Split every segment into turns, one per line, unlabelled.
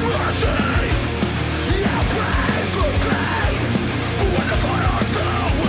Mercy, you pray for me when the fire fell.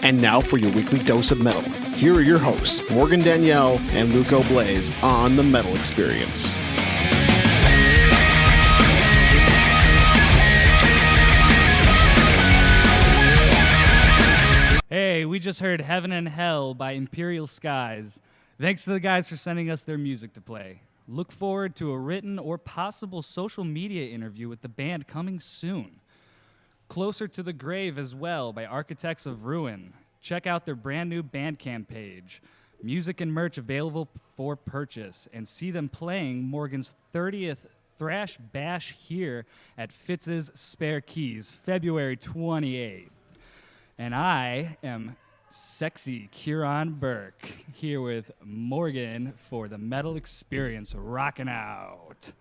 And now for your weekly dose of metal. Here are your hosts, Morgan Danielle and Luco Blaze on the Metal Experience.
Hey, we just heard Heaven and Hell by Imperial Skies. Thanks to the guys for sending us their music to play. Look forward to a written or possible social media interview with the band coming soon. Closer to the Grave as well by Architects of Ruin. Check out their brand new Bandcamp page. Music and merch available for purchase. And see them playing Morgan's 30th Thrash Bash here at Fitz's Spare Keys, February 28th. And I am sexy Kieran Burke here with Morgan for the Metal Experience rocking out.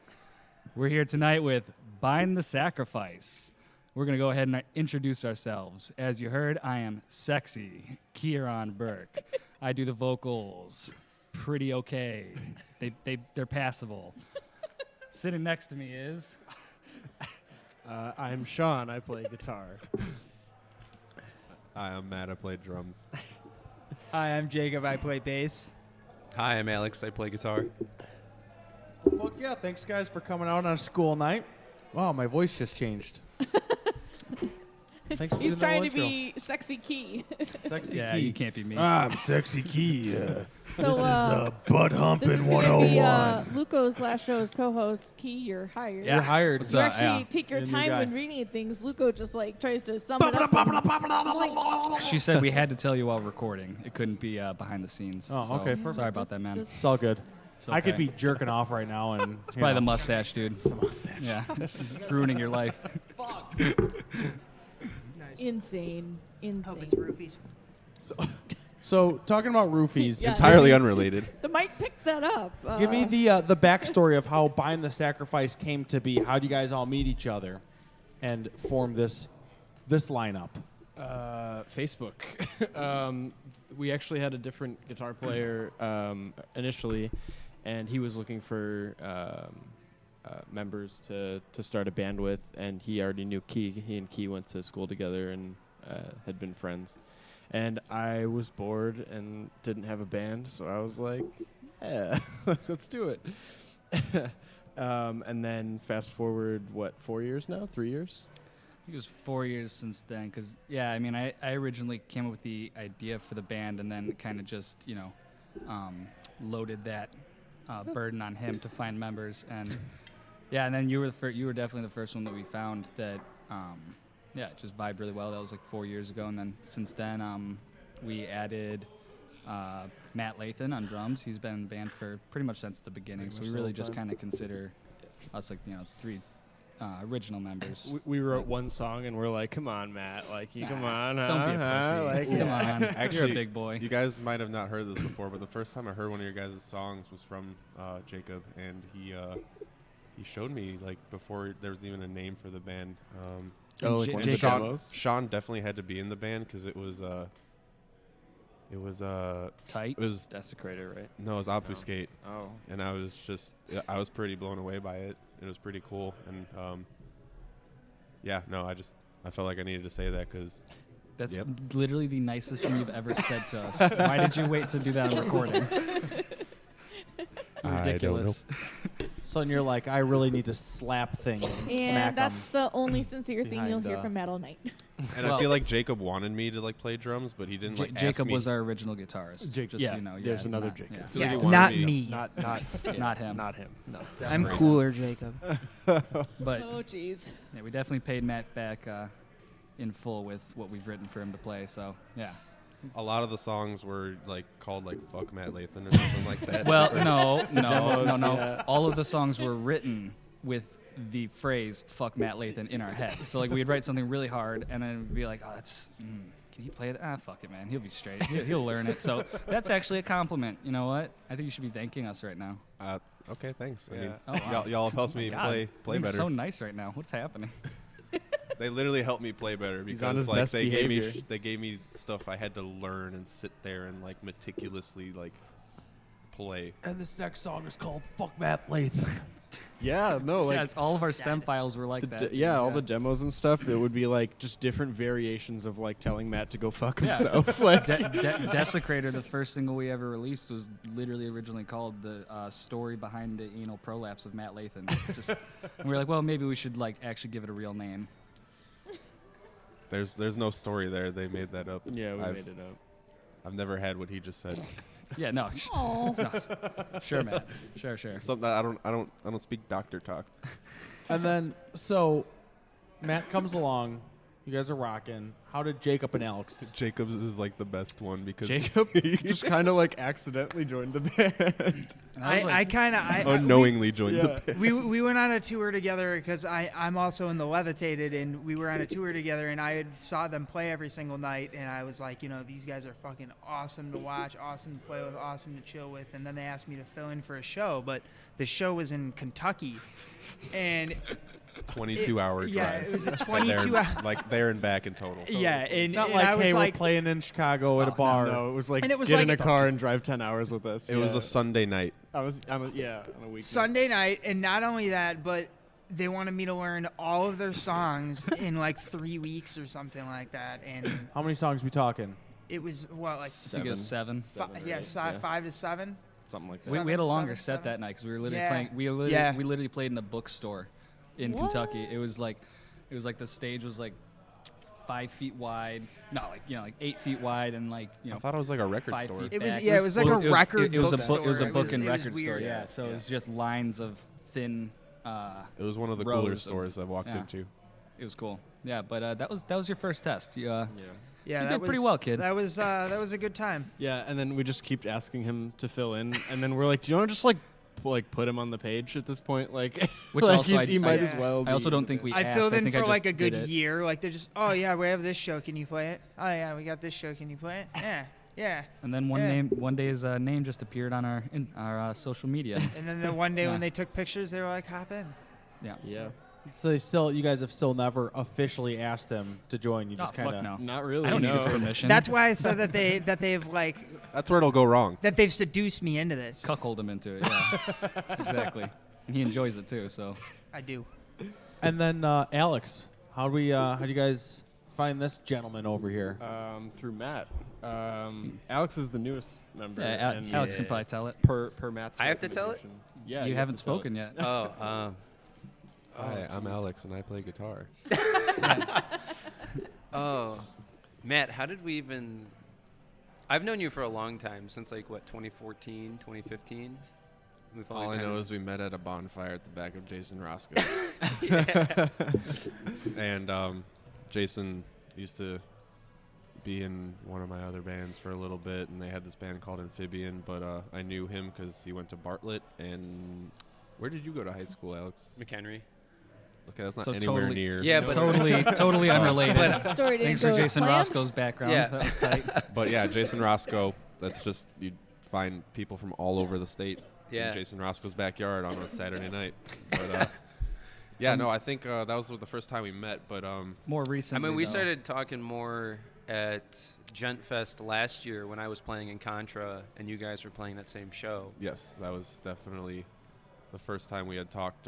We're here tonight with Bind the Sacrifice. We're going to go ahead and introduce ourselves. As you heard, I am sexy Kieran Burke. I do the vocals pretty okay. They're passable. Sitting next to me is...
I'm Sean. I play guitar.
Hi, I'm Matt. I play drums.
Hi, I'm Jacob. I play bass.
Hi, I'm Alex. I play guitar.
Fuck yeah, thanks guys for coming out on a school night. Wow, my voice just changed. Thanks for
He's
the
trying to
intro.
be sexy Key.
Sexy
Yeah,
Key.
you can't be me.
I'm Sexy Key.
So,
this is Butt
this is
Humping
going to
101.
be Luco's last show's co-host. Key, you're hired.
Yeah.
You're hired.
What's
You
up?
actually
Yeah.
take your
You're a new
time
guy.
when reading things. Luco just like tries to sum it up. Like,
She said we had to tell you while recording. It couldn't be behind the scenes.
Oh,
so
okay, perfect.
Sorry about that, man.
It's all good.
It's
I could
okay.
be jerking off right now, and
It's probably the mustache, dude. It's
the mustache.
Yeah, ruining your life.
insane.
Hope it's roofies.
So talking about roofies,
Yeah.
Entirely unrelated.
The mic picked that up.
give me the backstory of how Bind the Sacrifice came to be. How do you guys all meet each other and form this lineup?
Facebook. We actually had a different guitar player initially, and he was looking for members to start a band with, and he already knew Key. He and Key went to school together and had been friends. And I was bored and didn't have a band, so I was like, yeah, let's do it. And then fast forward, 4 years now? 3 years?
It was 4 years since then, because, yeah, I mean, I originally came up with the idea for the band and then kind of just, loaded that burden on him to find members. And, yeah, and then you were definitely the first one that we found that, it just vibed really well. That was like 4 years ago. And then since then, we added Matt Lathan on drums. He's been in the band for pretty much since the beginning. So we really just kind of consider us like, three original members.
We wrote one song, and we're like, come on, Matt. Like, come on.
Don't be a pussy.
Like,
Come on. You're
Actually,
a big boy.
You guys might have not heard this before, but the first time I heard one of your guys' songs was from Jacob, and he showed me like before there was even a name for the band.
like
J-
one of
And
the
Jacob.
demos?
Sean definitely had to be in the band because it was
Tight.
it was
Desecrator, right?
no, it was Obfuscate,
Oh.
and I was pretty blown away by it. It was pretty cool, and I felt like I needed to say that because
That's
Yep.
literally the nicest thing you've ever said to us. Why did you wait to do that on recording? Ridiculous.
So and you're like, I really need to slap things and smack
And
them.
that's the only sincere thing you'll
behind,
hear from Metal Night.
And
Well-
I feel like Jacob wanted me to like play drums, but he didn't like ask
Jacob
me.
was our original guitarist.
Jake-
just
yeah,
so you know.
there's another
not-
Jacob.
yeah.
I feel like he
Yeah,
wanted
not
me.
me.
Not
Not him.
Not him. No.
I'm
crazy.
cooler, Jacob.
But
Oh, jeez.
yeah, we definitely paid Matt back in full with what we've written for him to play. So yeah.
A lot of the songs were like called like "Fuck Matt Lathan" or something like that.
Well, no.
demos, yeah.
All of the songs were written with the phrase "fuck Matt Lathan" in our heads. So like we'd write something really hard, and then we'd be like, "Oh, that's can he play that? Ah, fuck it, man. He'll be straight. He'll learn it." So that's actually a compliment. You know what? I think you should be thanking us right now.
Okay, thanks. I
Yeah.
mean,
Oh, wow.
y'all have helped me
God,
play
you're
better.
so nice right now. What's happening?
They literally helped me play better
He's on
because
his
like
best
they
behavior.
gave me stuff I had to learn and sit there and like meticulously like play.
And this next song is called Fuck Matt Lathan.
Yeah, no, like
Yes, all of our stem files were like that.
all the demos and stuff. It would be like just different variations of like telling Matt to go fuck himself. Like,
Desecrator, the first single we ever released, was literally originally called the story behind the anal prolapse of Matt Lathan. And we were like, well, maybe we should like actually give it a real name.
There's no story there. They made that up.
yeah, we
I've-
made it up.
I've never had what he just said.
Yeah, no,
Oh.
sure, Matt, sure.
Something that I don't speak doctor talk.
And then, so Matt comes along. You guys are rocking. How did Jacob and Alex?
Jacobs is like the best one because
Jacob just kind of like accidentally joined the band.
And I was like,
unknowingly joined the
Yeah.
band.
we went on a tour together because I'm also in the Levitated, and we were on a tour together, and I saw them play every single night, and I was like, these guys are fucking awesome to watch, awesome to play with, awesome to chill with. And then they asked me to fill in for a show, but the show was in Kentucky, and
22-hour drive.
yeah, it was a
And
22
they're,
hour.
like there and back in total.
Yeah, and,
Not
and
like,
I was
hey,
like,
we're playing in Chicago at a bar.
No, it was like
And it was
get
like-
in a car and drive 10 hours with us.
It was a Sunday night.
I was on a weekend.
Sunday night, and not only that, but they wanted me to learn all of their songs in like 3 weeks or something like that, and
How many songs we talking?
it was what, like
I think it was seven.
yeah, 5 to 7.
something like that.
We had a longer
seven,
set
seven.
that night because we were literally
Yeah.
playing. We literally played in a bookstore in
What?
Kentucky. It was like the stage was like 5 feet wide. No, like 8 feet wide and like
I thought it was like a record
5
store.
feet
It was-
back.
yeah, it was like a record
It was a
bookstore.
book. It was a
It
book
was-
and
it was
record
weird.
store. Yeah, so it was just lines of thin.
It was one of the
rows
cooler
of-
stores I've walked
yeah.
into.
It was cool. Yeah, but that was your first test. You,
Yeah.
Yeah,
You
that
did pretty
was-
well, kid.
That was a good time.
Yeah, and then we just kept asking him to fill in, and then we're like, do you want to just like put him on the page at this point? Like,
Which
like
also
he might
I-
as well.
I also
be
don't
in
think
the
we.
band.
I
asked.
filled in
think
for
I
like
just
a good
did it.
year. Like they're just, oh yeah, we have this show. Can you play it? Oh yeah, we got this show. Can you play it? Yeah, yeah.
And then
Yeah.
one day his name just appeared on our social media.
And then the one day
Yeah.
when they took pictures, they were like, hop in.
Yeah.
Yeah,
So you guys have still never officially asked him to join. You
Oh,
just kind
fuck
of.
no.
not really.
I don't need
no.
his permission.
That's why I said that they've like
That's where it'll go wrong.
that they've seduced me into this.
cuckold him into it. Yeah, exactly. And he enjoys it too. So
I do.
And then Alex, how do you guys find this gentleman over here?
Through Matt. Alex is the newest member.
yeah,
and
Alex can probably tell it.
per Matt's.
I have to tell it?
recommendation. Yeah,
you
have
haven't
to tell it.
spoken yet.
Oh,
Hi, I'm Alex and I play guitar.
oh, Matt, how did we even? I've known you for a long time, since like what, 2014, 2015. We've
All
only
I
kind
know
of-
is we met at a bonfire at the back of Jason Roscoe's.
And Jason used to be in one of my other bands for a little bit, and they had this band called Amphibian, but I knew him because he went to Bartlett. And where did you go to high school, Alex?
McHenry.
Okay, that's not
So
anywhere
totally-
near.
Yeah, but
totally unrelated.
Story didn't
Thanks
go
for
as
Jason
planned.
Roscoe's background.
Yeah.
That was tight.
But yeah, Jason Roscoe, that's just, you find people from all over the state
Yeah.
in Jason Roscoe's backyard on a Saturday night. But yeah, no, I think that was the first time we met, but
More
I
recently.
mean, we
though.
started talking more at Gent Fest last year when I was playing in Contra, and you guys were playing that same show.
yes, that was definitely the first time we had talked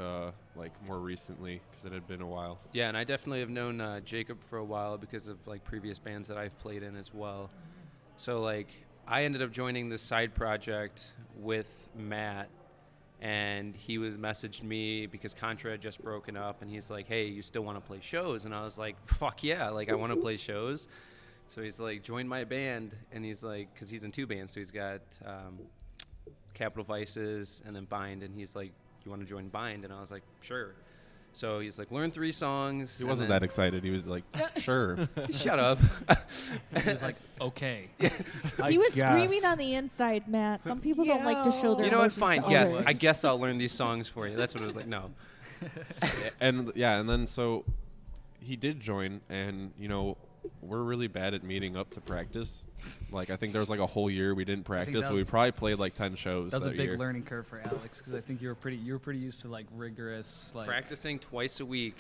like more recently because it had been a while.
Yeah, and I definitely have known Jacob for a while because of like previous bands that I've played in as well. So like I ended up joining this side project with Matt, and he was messaged me because Contra had just broken up, and he's like, "Hey, you still want to play shows?" And I was like, "Fuck yeah! Like I want to play shows." So he's like, "Join my band," and he's like, because he's in 2 bands, so he's got Capital Vices and then Bind, and he's like, "You want to join Bind?" And I was like, "Sure." So he's like, "Learn 3 songs."
He
and
wasn't
then-
that excited. He was like, sure.
Shut up.
He was like, okay.
He was screaming on the inside, Matt. Some people don't like to show their
You know what?
emotions
Fine.
to
Yes,
others.
I guess I'll learn these songs for you. That's what it was like. No.
And yeah, and then so he did join, and we're really bad at meeting up to practice. Like I think there was like a whole year we didn't practice,
that
so
was-
we probably played like 10 shows
That was a
that
big
year.
learning curve for Alex because I think you were pretty used to like rigorous like.
Practicing twice a week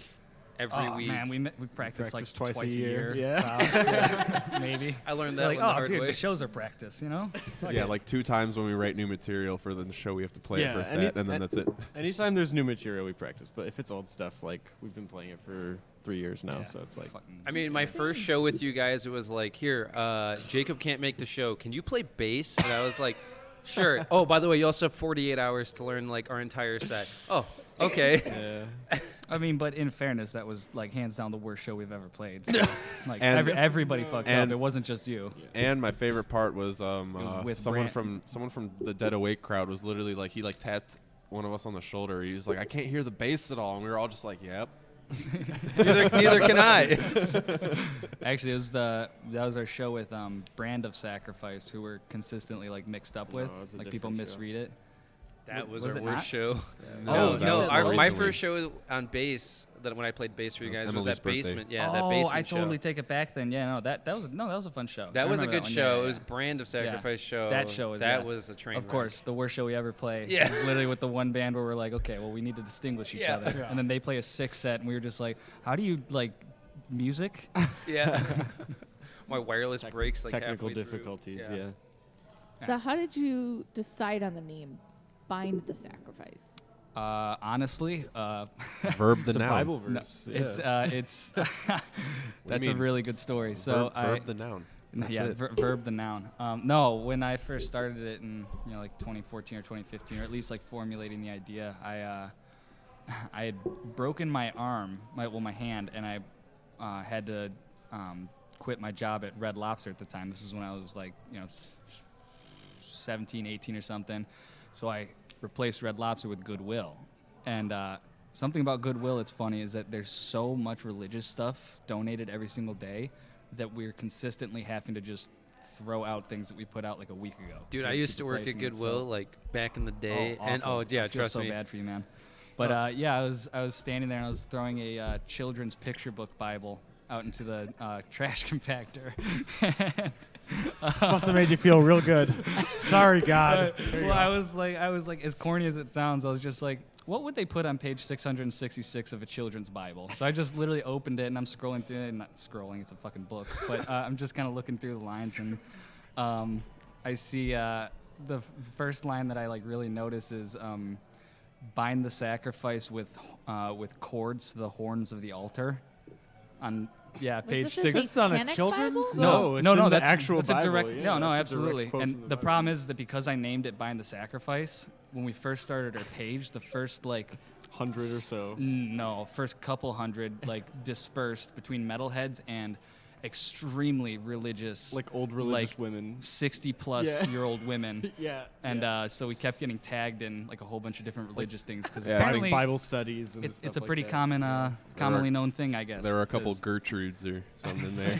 every week.
Man, we practice like
practice twice a
a
year.
year.
Yeah.
Maybe.
I learned
They're
that
like,
one the
oh,
hard
dude,
way.
the shows are practice, you know?
Yeah, like 2 times when we write new material for the show, we have to play it for set, and then that's it.
Anytime there's new material, we practice. But if it's old stuff, like we've been playing it for 3 years now,
Yeah,
so it's like
fucking-
I mean, my first show with you guys, it was like, here, Jacob can't make the show. Can you play bass? And I was like, sure. Oh, by the way, you also have 48 hours to learn like our entire set. Oh, okay.
I mean, but in fairness, that was like hands down the worst show we've ever played. So, like
And-
everybody fucked up.
and-
It wasn't just you.
And my favorite part was
with
someone
Brant.
from the Dead Awake crowd was literally like he like tapped one of us on the shoulder. He was like, I can't hear the bass at all, and we were all just like, yep.
neither can I.
Actually, that was our show with Brand of Sacrifice, who we're consistently like mixed up with.
it was a
Like people
different show.
misread it.
That was
Was
our
it
worst
not?
show.
No, that was more
my
recently.
first show on bass, that when I played bass for you
That was
guys, was
Emily's
that
birthday.
basement. Yeah,
oh,
that basement
I totally
show.
take it back then. Yeah, no, that was a fun show.
That
I
was a
remember
good
that one.
show.
Yeah,
It was
yeah.
Brand of Sacrifice show.
That show is
that
yeah.
was a train.
Of
wreck.
course, the worst show we ever play.
Yeah.
It was literally with the one band where we're like, okay, well, we need to distinguish each
Yeah.
other.
Yeah.
And then they play a 6 set, and we were just like, how do you like music?
Yeah. My wireless breaks like
technical
halfway through.
difficulties. Yeah.
So how did you decide on the name Bind the Sacrifice?
Honestly,
Verb the
It's a
noun.
Bible
no,
verse.
it's that's a
mean?
really good story. So
verb the noun. That's
yeah,
it.
verb the noun. No, when I first started it in like 2014 or 2015, or at least like formulating the idea, I had broken my arm, my hand, and I had to quit my job at Red Lobster at the time. This is when I was like 17, 18 or something. So I replaced Red Lobster with Goodwill, and something about Goodwill that's funny is that there's so much religious stuff donated every single day that we're consistently having to just throw out things that we put out like a week ago.
Dude,
So
I
we
used
keep
to work at
replacing it,
Goodwill
so-
like back in the day, and
awful.
yeah,
I feel
trust
so
me.
bad for you, man. But yeah, I was standing there and I was throwing a children's picture book Bible out into the trash compactor.
Must have made you feel real good. Sorry, God.
Well, I was like, as corny as it sounds, I was just like, what would they put on page 666 of a children's Bible? So I just literally opened it and I'm scrolling through it. Not scrolling, it's a fucking book. But I'm just kind of looking through the lines and I see the first line that I like really notice is bind the sacrifice with cords to the horns of the altar. On page
this a
6.
This is on a
Satanic
children's?
Bible?
it's
No,
in the
that's
actual
that's
Bible.
a direct.
Yeah,
no,
that's a direct
absolutely.
quote from
And
the
the
Bible.
problem is that because I named it "Bind the Sacrifice," when we first started our page, the first
100 or so.
first couple hundred dispersed between metalheads and extremely religious,
Like old religious women.
60-plus-year-old women.
Yeah.
And so we kept getting tagged in like a whole bunch of different religious things because
Yeah,
Having
apparently
Bible studies and
it's
stuff
a
like
pretty
that.
common, commonly known thing, I guess.
There were a couple
'cause-
Gertrudes or something in there.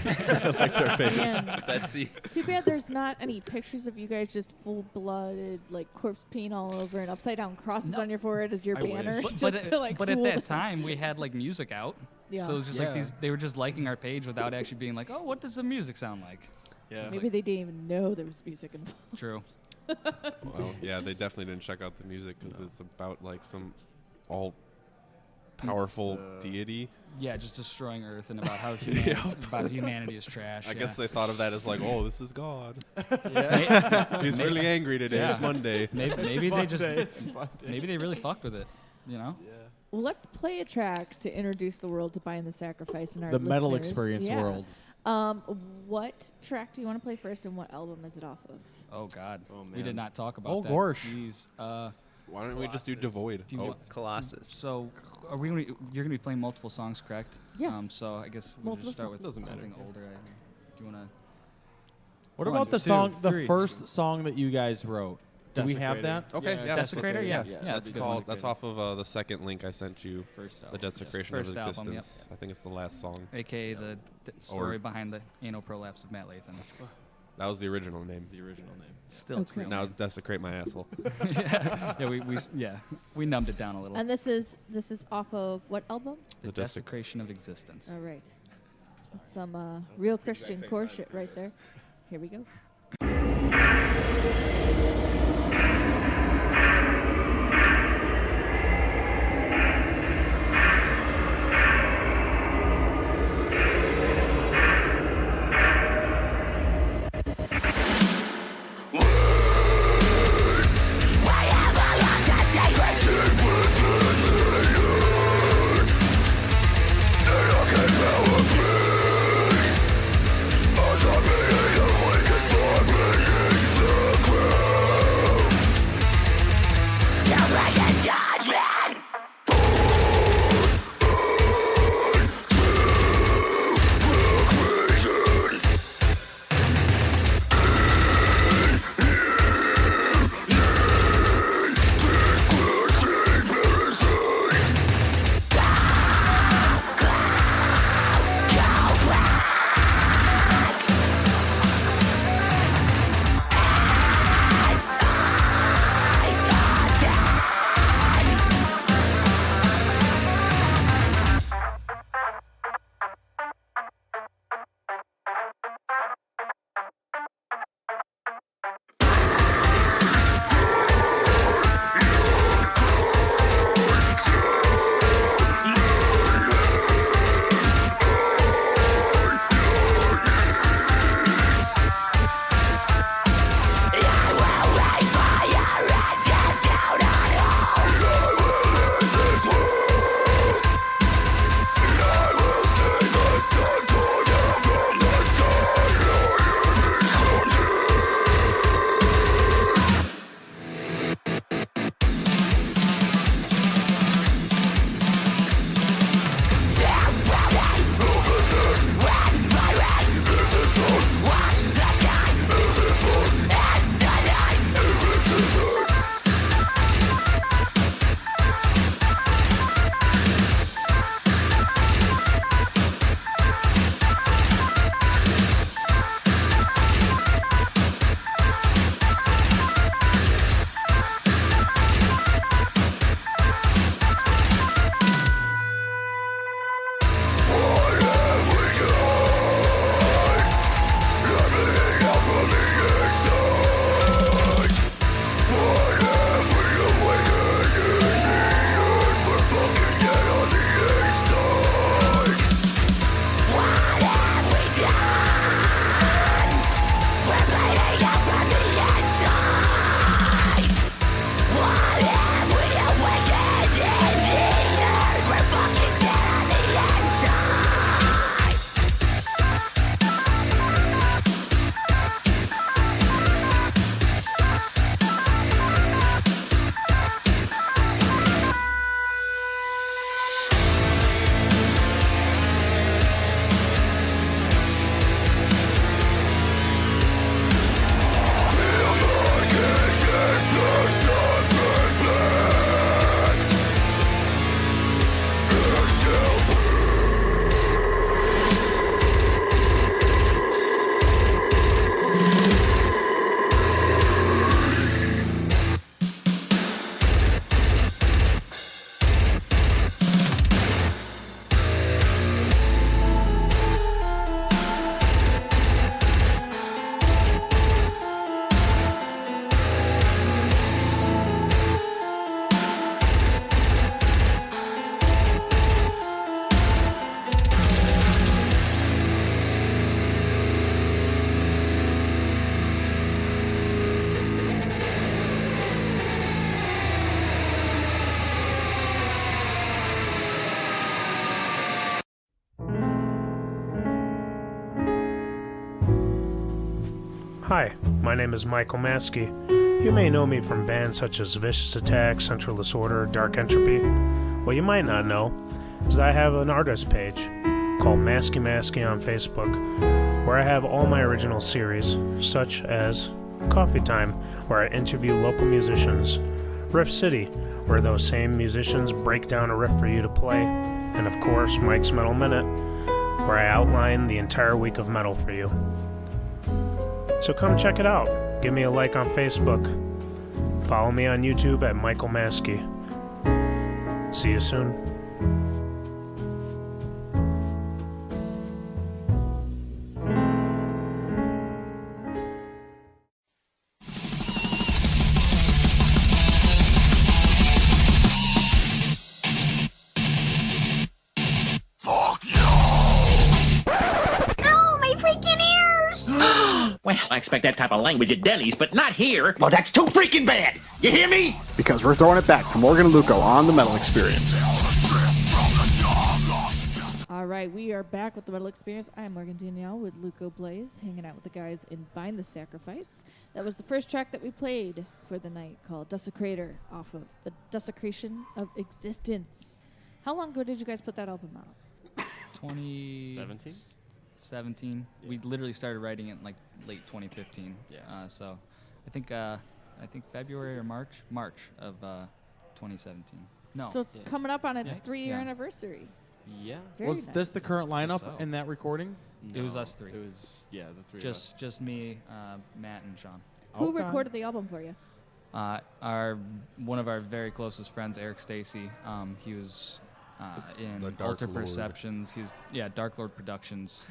Like their face.
Man,
Betsy.
too bad there's not any pictures of you guys just full-blooded, like corpse paint all over and upside-down crosses on your forehead as your
I wish.
banner,
But,
just to like.
but at
fool
that
them.
time, we had like music out.
Yeah.
So it was just
Yeah.
like they were just liking our page without actually being like, oh, what does the music sound like?
Yeah.
Maybe they didn't even know there was music involved.
True.
Well, yeah, they definitely didn't check out the music because it's about like some all powerful deity.
Yeah, just destroying Earth and about how humanity is trash.
I guess they thought of that as like, oh, this is God.
yeah.
He's really angry today.
Yeah.
It's Monday.
Maybe they just
It's fun day.
maybe they really fucked with it. You know?
Well, let's play a track to introduce the world to Bind the Sacrifice and our
The metal
listeners.
experience
Yeah.
world.
What track do you want to play first, and what album is it off of?
Oh God.
Oh,
We did
man.
not talk about
Oh,
that.
gosh.
Jeez.
Why don't we just do
Colossus.
Devoid?
Do you want-
Colossus.
So, are we gonna? You're gonna be playing multiple songs, correct?
Yes.
So I guess we'll
Multiple
just start
songs.
with
Doesn't matter.
something older. Do you wanna?
What
One,
about the
two,
song, the
three.
first song that you guys wrote? Do we have
Desecrator.
that?
Okay,
Yeah,
yeah, that's
Desecrator?
okay.
Yeah.
Yeah,
Yeah,
that'd
that's
be
good.
cool.
That's off of the second link I sent you.
First
The
album.
Desecration
First
of
album,
Existence. I think it's the last song.
AKA the story behind the anal prolapse of Matt Lathan.
That was the original name.
The original name.
Still, it's
Okay.
real
Now
name.
it's Desecrate My Asshole.
we numbed it down a little.
And this is off of what album?
The
The Desec-
Desecration of Existence.
All right. That's some real Christian core shit right there. Here we go.
Hi, my name is Michael Maskey. You may know me from bands such as Vicious Attack, Central Disorder, Dark Entropy. What you might not know is that I have an artist page called Maskey on Facebook, where I have all my original series, such as Coffee Time, where I interview local musicians, Riff City, where those same musicians break down a riff for you to play, and of course Mike's Metal Minute, where I outline the entire week of metal for you. So come check it out. Give me a like on Facebook. Follow me on YouTube at Michael Maskey. See you soon.
Well, I expect that type of language at Denny's, but not here. Well, that's too freaking bad. You hear me?
Because we're throwing it back to Morgan and Luco on the Metal Experience.
All right, we are back with the Metal Experience. I'm Morgan Danielle with Luco Blaze, hanging out with the guys in Bind the Sacrifice. That was the first track that we played for the night, called Desecrator, off of the Desecration of Existence. How long ago did you guys put that album out?
2017. 17. We literally started writing it in like late 2015.
Yeah.
So I think February or March of 2017. No.
So it's coming up on its 3-year
Yeah.
anniversary.
Yeah.
Very
Was
nice.
this the current lineup
So.
in that recording?
It was us three.
It was, the three of us.
Just me, Matt, and Sean.
Who
Okay.
recorded the album for you?
One of our very closest friends, Eric Stacy. He was in
The Dark
Alter
Lord.
Perceptions. He was Dark Lord Productions.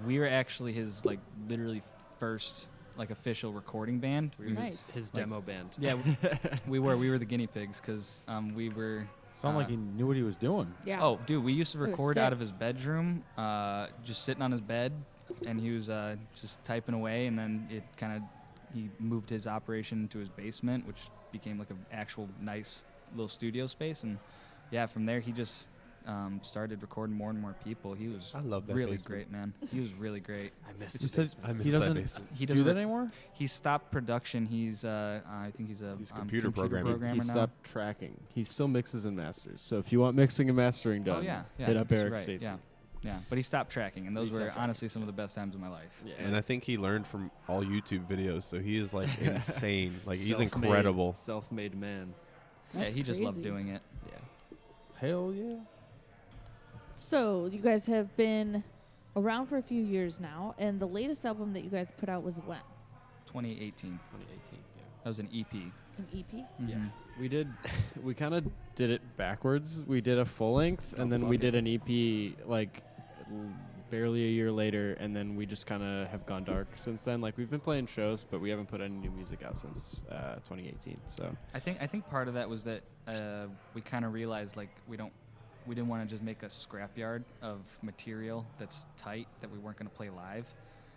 We were actually his literally first official recording band.
We were
Nice.
his demo band.
Yeah, we were the guinea pigs because we were.
Sounded like he knew what he was doing.
Yeah.
Oh, dude, we used to
was
record
sick.
out of his bedroom, just sitting on his bed, and he was just typing away, and then he moved his operation to his basement, which became like an actual nice little studio space, and yeah, from there he just started recording more and more people. He was
I love that
really
basement.
great, man. He was really great.
I missed
He
the
said
basement.
I miss
he
that
doesn't
basement.
He
do
doesn't
that
rec-
anymore?
He stopped production. He's I think he's a
He's computer programmer.
programmer
He
now.
stopped tracking. He still mixes and masters. So if you want mixing and mastering done,
Oh yeah,
hit up
that's
Eric
right,
Stacy.
Yeah, but he stopped tracking, and those
He
were
stopped tracking.
honestly some of the best times of my life.
Yeah.
And I think he learned from all YouTube videos, so he is like insane. Like he's
Self-made-
incredible.
Self-made man.
Yeah,
That's
he just loved
crazy.
doing it.
Yeah.
Hell yeah.
So you guys have been around for a few years now, and the latest album that you guys put out was when?
2018.
2018.
That was an EP.
An EP?
Yeah.
Mhm.
We did. We kind of did it backwards. We did a full length, and then we
fuck
did an EP barely a year later, and then we just kind of have gone dark since then. Like we've been playing shows, but we haven't put any new music out since 2018. So
I think part of that was that we kind of realized we didn't want to just make a scrapyard of material that's tight that we weren't going to play live.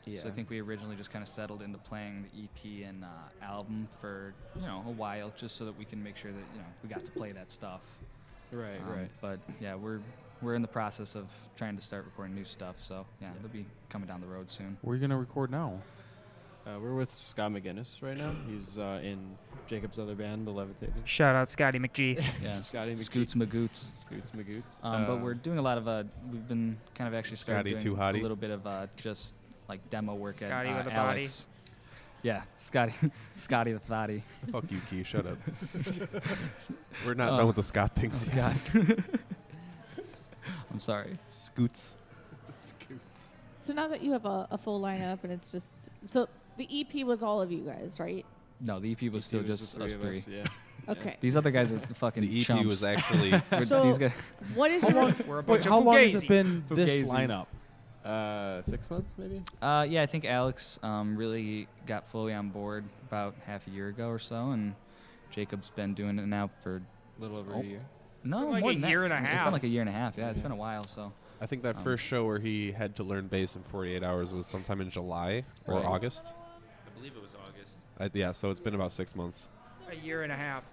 yeah.
So I think we originally just kind of settled into playing the EP and album for a while, just so that we can make sure that we got to play that stuff.
right, right.
But yeah, we're in the process of trying to start recording new stuff. So yeah, it'll be coming down the road soon.
Where are you going to record now?
We're with Scott McGinnis right now. He's in Jacob's other band, The Levitating.
Shout out Scotty McGee.
Yeah,
Scotty McGee.
Scoots Magoots.
Scoots Magoots.
But we're doing a lot of we've been kind of actually started
Scotty
doing
Too Hottie.
a little bit of just like demo work
Scotty
at
with a body.
Alex. Yeah, Scotty the Thotty.
Fuck you, Key. Shut up. We're not done with the Scott things yet.
Guys. I'm sorry.
Scoots.
Scoots.
So now that you have a full lineup, and it's just so the EP was all of you guys, right?
No, the EP was still
It was
just
the
us
of
three.
us, yeah.
Okay.
These other guys are fucking
The EP
chumps.
was actually
So
these guys.
what is
How
your
long,
We're a
wait,
bunch of
how long has
Fugazis.
it been this
Fugazis.
lineup?
6 months maybe.
Yeah, I think Alex really got fully on board about half a year ago or so, and Jacob's been doing it now for
A little over
Oh.
a year.
no
Like
more
a
than that.
year and a
It's
half.
been like a year and a half. Yeah, it's been a while. So
I think that first show where he had to learn bass in 48 hours was sometime in July or
Right.
August.
I believe it was August.
Yeah, so it's been about 6 months.
A year and a half.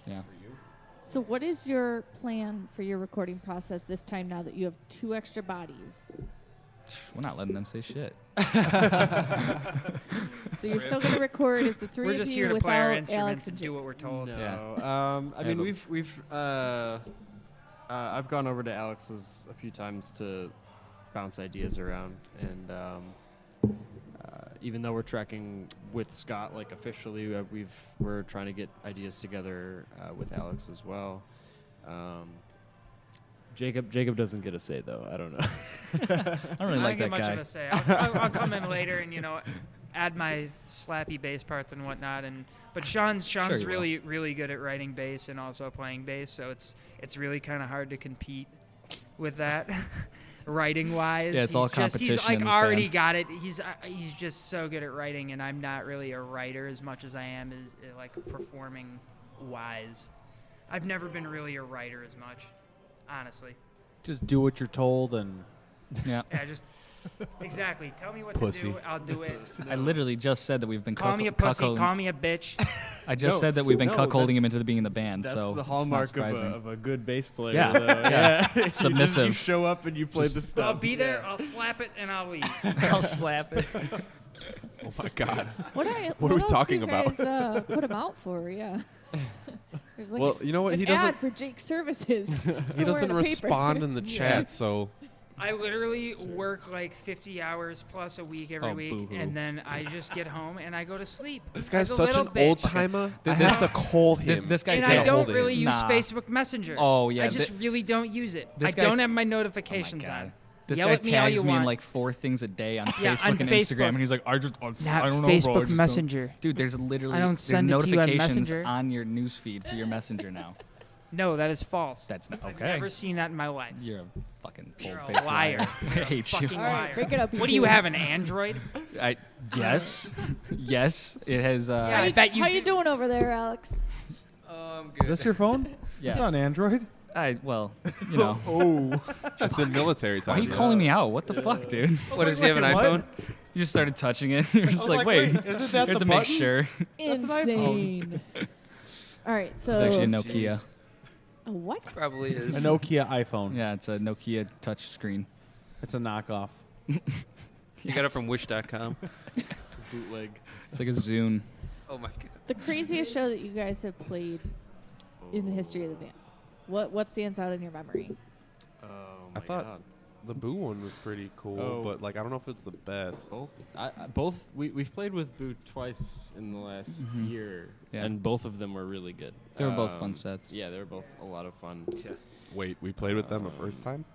yeah.
So what is your plan for your recording process this time now that you have 2 extra bodies?
We're not letting them say shit.
So you're still gonna record as the three
We're
of
just
you
here to play our
without
instruments
Alex
and
and
do what we're told.
No.
Yeah.
I mean, I've gone over to Alex's a few times to bounce ideas around, and even though we're tracking with Scott, like officially, we're trying to get ideas together with Alex as well. Jacob doesn't get a say though. I don't know.
I don't really
I
like
don't
that
get much
guy.
of a say. I'll come in later and add my slappy bass parts and whatnot. But Sean's
Sure you will.
really good at writing bass and also playing bass, so it's really kind of hard to compete with that. Writing wise,
Yeah, it's all competition
He's like
in this
already
band.
got it. He's just so good at writing, and I'm not really a writer as much as I am as like performing wise. I've never been really a writer as much, honestly.
Just do what you're told and
Yeah.
Yeah, just exactly. Tell me what
Pussy.
to do. I'll do it.
I literally just said that we've been
Call me a pussy.
cuckolding.
Call me a bitch.
I just
No,
said that we've been
no,
cuckolding him
that's-
into being in the band.
That's
so
the
it's not
hallmark of
surprising.
a good bass player.
Yeah.
though.
Yeah.
You
Submissive.
show up and you play the stuff.
I'll be there. I'll slap it and I'll leave.
I'll slap it.
Oh my God.
What
What are we
else
talking
do you
about?
guys, put him out for? Yeah. There's like
Well, you know what?
an
He doesn't.
ad for Jake's services.
He
somewhere
doesn't
in a paper.
respond in the chat, so
I literally work like 50 hours plus a week every
Oh,
week,
boo-hoo.
and then I just get home and I go to sleep.
this guy's
Like a
such an
little bitch.
old timer. I
This-
have to call him.
this guy's
And
gonna
I don't
hold
really
him.
use
Nah.
Facebook Messenger.
Oh, yeah,
I just
thi-
really don't use it.
this
I
guy-
don't have my
Oh my
notifications
God.
on.
This
Yell
guy
at me all
tags
you
me in
want.
like 4 things a day on
Yeah,
Facebook
on
and
Facebook.
Instagram, and he's like, I
Not
don't know, bro. I
Facebook
just don't-"
Messenger.
Dude, there's literally
I don't
there's
send it to you on
notifications
Messenger.
on your news feed for your Messenger now.
No, that is false.
That's not
I've
okay.
never seen that in my life.
You're a fucking
You're a
full-faced
liar.
I hate you.
Fucking
All right,
liar.
break it up.
What do you have, an Android?
Yes, yes. It has.
Yeah, I bet you
How
do.
you doing over there, Alex?
Oh, I'm
is
good.
this your phone?
Yeah.
It's on Android.
Well, you know.
Oh,
It's in military
Why
time.
are you calling me out? What the fuck, dude?
What does he have an
Wait, what?
iPhone?
You just started touching it. You're just
was
like,
like,
wait,
wait, isn't that
you have
the
to make
button?
sure.
That's an iPhone.
Insane. All right, so
It's actually a
Oh,
Nokia.
jeez.
a what?
Probably
a
is.
Nokia iPhone.
Yeah, it's a Nokia touch screen.
It's a knockoff.
You got it from Wish.com.
Bootleg.
It's like a Zune.
Oh my god.
The craziest show that you guys have played in the history of the band. What stands out in your memory?
Oh
I
my
thought
God.
the Boo one was pretty cool,
Oh.
but like I don't know if it's the best.
Both. We've played with Boo twice in the last year,
Yeah.
and both of them were really good.
They were both fun sets.
Yeah, they were both a lot of fun. Yeah,
Wait, we played with them the first time?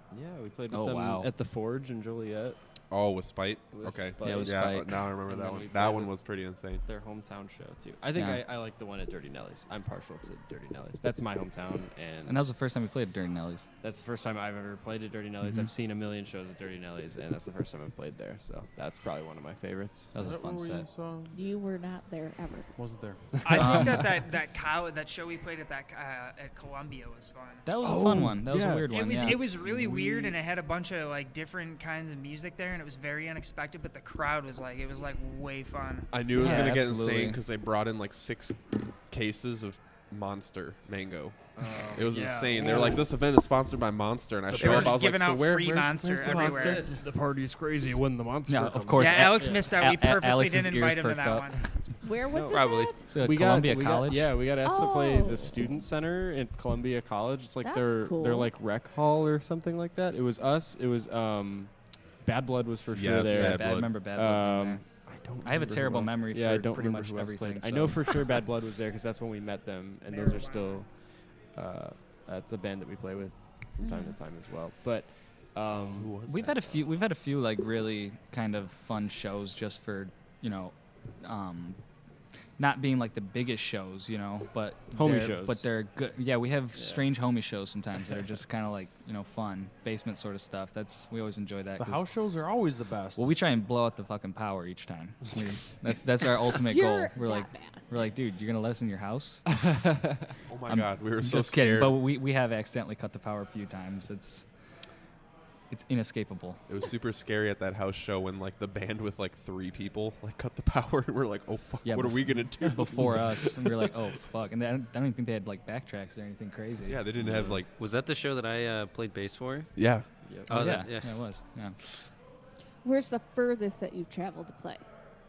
we played with
Oh,
them
wow.
at the Forge in Joliet.
Oh, with Spite?
With
Okay.
Spite.
Yeah, with
Yeah,
Spite.
now I remember
And
that
then
one.
we
That
played
one
with-
was pretty insane.
Their hometown show too. I think
Yeah.
I like the one at Dirty Nelly's. I'm partial to Dirty Nelly's. That's my hometown,
And that was the first time we played during Nelly's.
that's the first time I've ever played at Dirty Nelly's. I've seen a million shows at Dirty Nelly's, and that's the first time I've played there. So that's probably one of my favorites.
That was a fun set.
You were not there ever.
Wasn't there?
I think that show we played at at Columbia was fun.
That was a fun one. That was a
yeah.
weird one.
It
yeah.
was really weird, and it had a bunch of like different kinds of music there, and it was very unexpected. But the crowd was like, it was like way fun.
I knew it was
Yeah,
going to get
absolutely.
insane because they brought in like 6 cases of Monster Mango. It was insane. They were like, this event is sponsored by Monster, and I
They
showed
were
up. I was
just giving
like, so
out
where's
free Monster
the
everywhere.
Monster?
The party's crazy when the monster.
Yeah, of course.
Yeah,
A-
Alex missed that. We purposely
Alex's
didn't invite
ears
him to
perked
that
up.
one.
Where was it
Probably.
at?
So Columbia College.
We got asked to play
Oh.
the Student Center at Columbia College. It's like
That's
their
cool.
like rec hall or something like that. It was us. It was Bad Blood was for sure
Yes,
there.
Bad
I
Blood.
remember Bad Blood being
Um, I
I have a terrible memory
Yeah, I
for
don't
pretty
remember
much
who else
everything,
played. I know
so-
for sure Bad Blood was there because that's when we met them, and those are still. That's a band that we play with from time to time as well. But
Who was
We've
that?
had a few like really kind of fun shows just for, you know, not being like the biggest shows, you know, but
Homie
they're-
shows.
But they're good. Yeah, we have strange homie shows sometimes that are just kind of like, you know, fun basement sort of stuff. We always enjoy that.
The
'cause-
house shows are always the best.
Well, we try and blow out the fucking power each time. That's our ultimate goal.
You're
We're
that
like,
bad.
dude, you're gonna let us in your house?
Oh my God, we were so
Just kidding,
scared.
but we have accidentally cut the power a few times. It's inescapable.
It was super scary at that house show when like the band with like 3 people like cut the power and we're like, oh fuck,
Yeah,
what are we gonna do?
Before us, and we were like, oh fuck, and I don't even think they had like backtracks or anything crazy.
Yeah, they didn't have like
Was that the show that I played bass for?
yeah.
Yep.
Oh,
yeah,
that- yeah.
it was. Yeah.
Where's the furthest that you've traveled to play?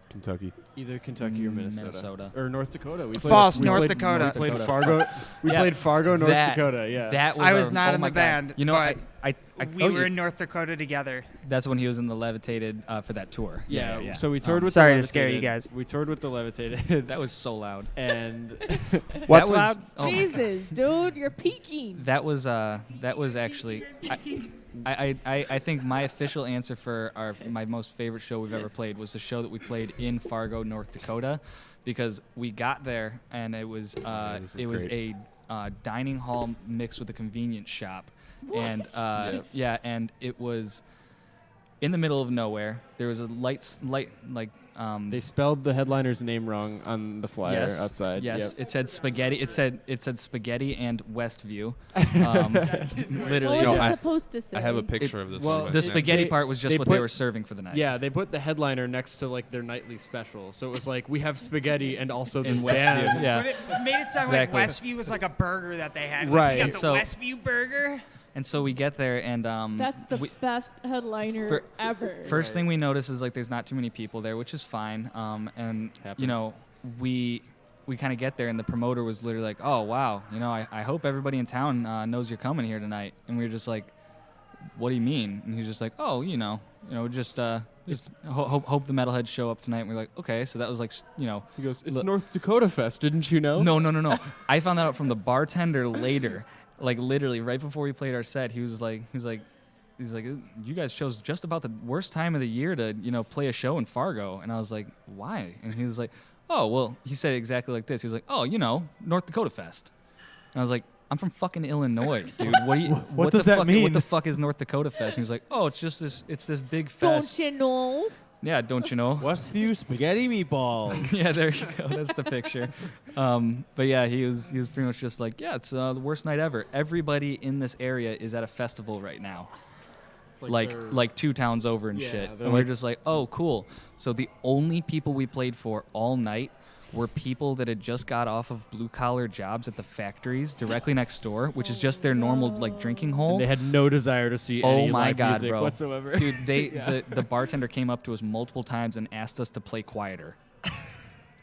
Kentucky.
Either Kentucky or
Minnesota.
or North Dakota. We
False,
we
North
played-
Dakota.
We played
Dakota.
Fargo. We
Yeah.
played Fargo, North
That-
Dakota. Yeah.
That was
I was
our-
not
oh
in
my
the
God.
band,
You know,
but
I
we were in North Dakota together.
That's when he was in the Levitated for that tour.
Yeah, so we toured with.
Sorry
the
to scare you
Levitated.
guys.
We toured with the Levitated.
That was so loud.
and
What's
that was,
loud?
oh my-
Jesus, dude, you're peaking.
That was actually. I think my official answer for my most favorite show we've ever played was the show that we played in Fargo, North Dakota, because we got there and it was
this is
a dining hall mixed with a convenience shop, and and it was in the middle of nowhere. There was a light like.
they spelled the headliner's name wrong on the flyer
Yes,
outside.
Yes,
Yep.
it said spaghetti. It said spaghetti and Westview. Literally,
What was
No,
it
I-
supposed to say?
I have a picture of this.
well,
right
the
now.
spaghetti
They-
part was just
they
what
put-
they were serving for the night.
Yeah, they put the headliner next to like their nightly special, so it was like we have spaghetti and also
in
this
Westview.
band.
Yeah.
But it made it sound
Exactly.
like Westview was like a burger that they had.
Right.
Like, we got the
So-
Westview burger.
And so we get there, and
That's the
we-
best headliner
Fir-
ever.
first thing we notice is like there's not too many people there, which is fine. And you know, we kind of get there, and the promoter was literally like, "Oh wow, you know, I hope everybody in town knows you're coming here tonight." And we were just like, "What do you mean?" And he's just like, "Oh, you know, just hope the metalheads show up tonight." And we're like, "Okay." So that was like, you know,
He goes, "It's
Look-
North Dakota Fest, didn't you know?"
No. I found that out from the bartender later. Like literally right before we played our set, he was like, "You guys chose just about the worst time of the year to, you know, play a show in Fargo." And I was like, "Why?" And he was like, "Oh, well," he said it exactly like this. He was like, "Oh, you know, North Dakota Fest." And I was like, "I'm from fucking Illinois, dude. What do you? what
does
the
that
fuck,
mean?"
What the fuck is North Dakota Fest?" And he was like, "Oh, it's just this big fest."
Don't you know?
Yeah, don't you know?
Westview spaghetti meatballs.
Yeah, there you go. That's the picture. But yeah, he was pretty much just like, yeah, it's the worst night ever. Everybody in this area is at a festival right now,
It's
like
they're-
2 towns over and
Yeah,
shit.
they're
And we're
like-
just like, oh, cool. So the only people we played for all night were people that had just got off of blue collar jobs at the factories directly next door, which is just their normal like drinking hole.
and they had no desire to see
Oh
any
my
live
God,
music
bro.
whatsoever.
Dude,
Yeah.
the bartender came up to us multiple times and asked us to play quieter.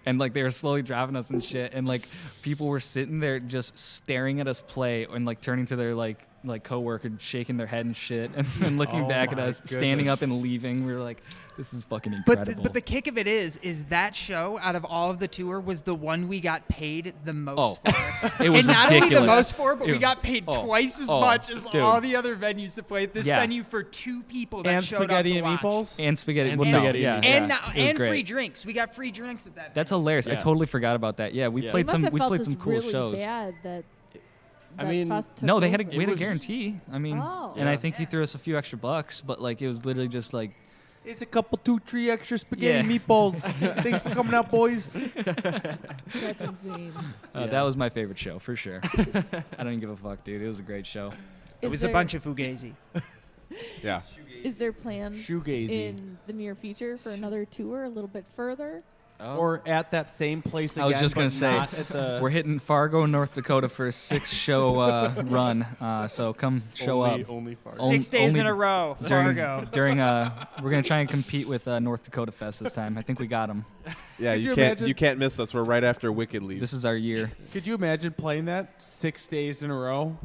And like they were slowly dropping us and shit, and like people were sitting there just staring at us play and like turning to their like coworker, shaking their head and shit, and then looking
Oh
back at
my
us, standing
goodness.
up and leaving. We were like, this is fucking
But
incredible.
but the kick of it is that show out of all of the tour was the one we got paid the most
Oh,
for.
it was
and not only the
ridiculous.
most for, but we
It-
got paid
oh,
twice as
oh,
much as
dude.
all the other venues that played this
Yeah.
venue for 2 people that
And
showed
spaghetti
up to
and
watch.
meatballs.
and spaghetti.
And
well, no,
spaghetti.
yeah,
And
yeah,
now,
it was
and
great.
free drinks. We got free drinks at that.
That's hilarious. I
Yeah.
totally forgot about that. Yeah, we
Yeah.
played
They
some.
must have
We
felt
played
us
some cool
really
shows.
bad that.
I
that
mean,
fuss took
No, they had
over.
we had a
was-
guarantee. I mean,
Oh.
and I
Yeah.
think he threw us a few extra bucks, but like it was literally just like,
It's a couple, 2-3 extra spaghetti
Yeah.
meatballs. Thanks for coming out, boys.
That's insane.
that was my favorite show for sure. I don't even give a fuck, dude. It was a great show.
It
Is
was
there-
a bunch of fugazi.
Yeah.
Is there plans
Shoegazy.
in the near future for another tour a little bit further?
Or at that same place again.
I was just gonna
but
say,
not at the
we're hitting Fargo, North Dakota for a 6-show run. So come show
only,
up.
Only far.
Only-
6 days
only
in a row. Fargo.
During we're gonna try and compete with North Dakota Fest this time. I think we got them.
Yeah,
Could
you
you
can't
imagine?
you can't miss us. We're right after Wicked leaves.
This is our year.
Could you imagine playing that 6 days in a row?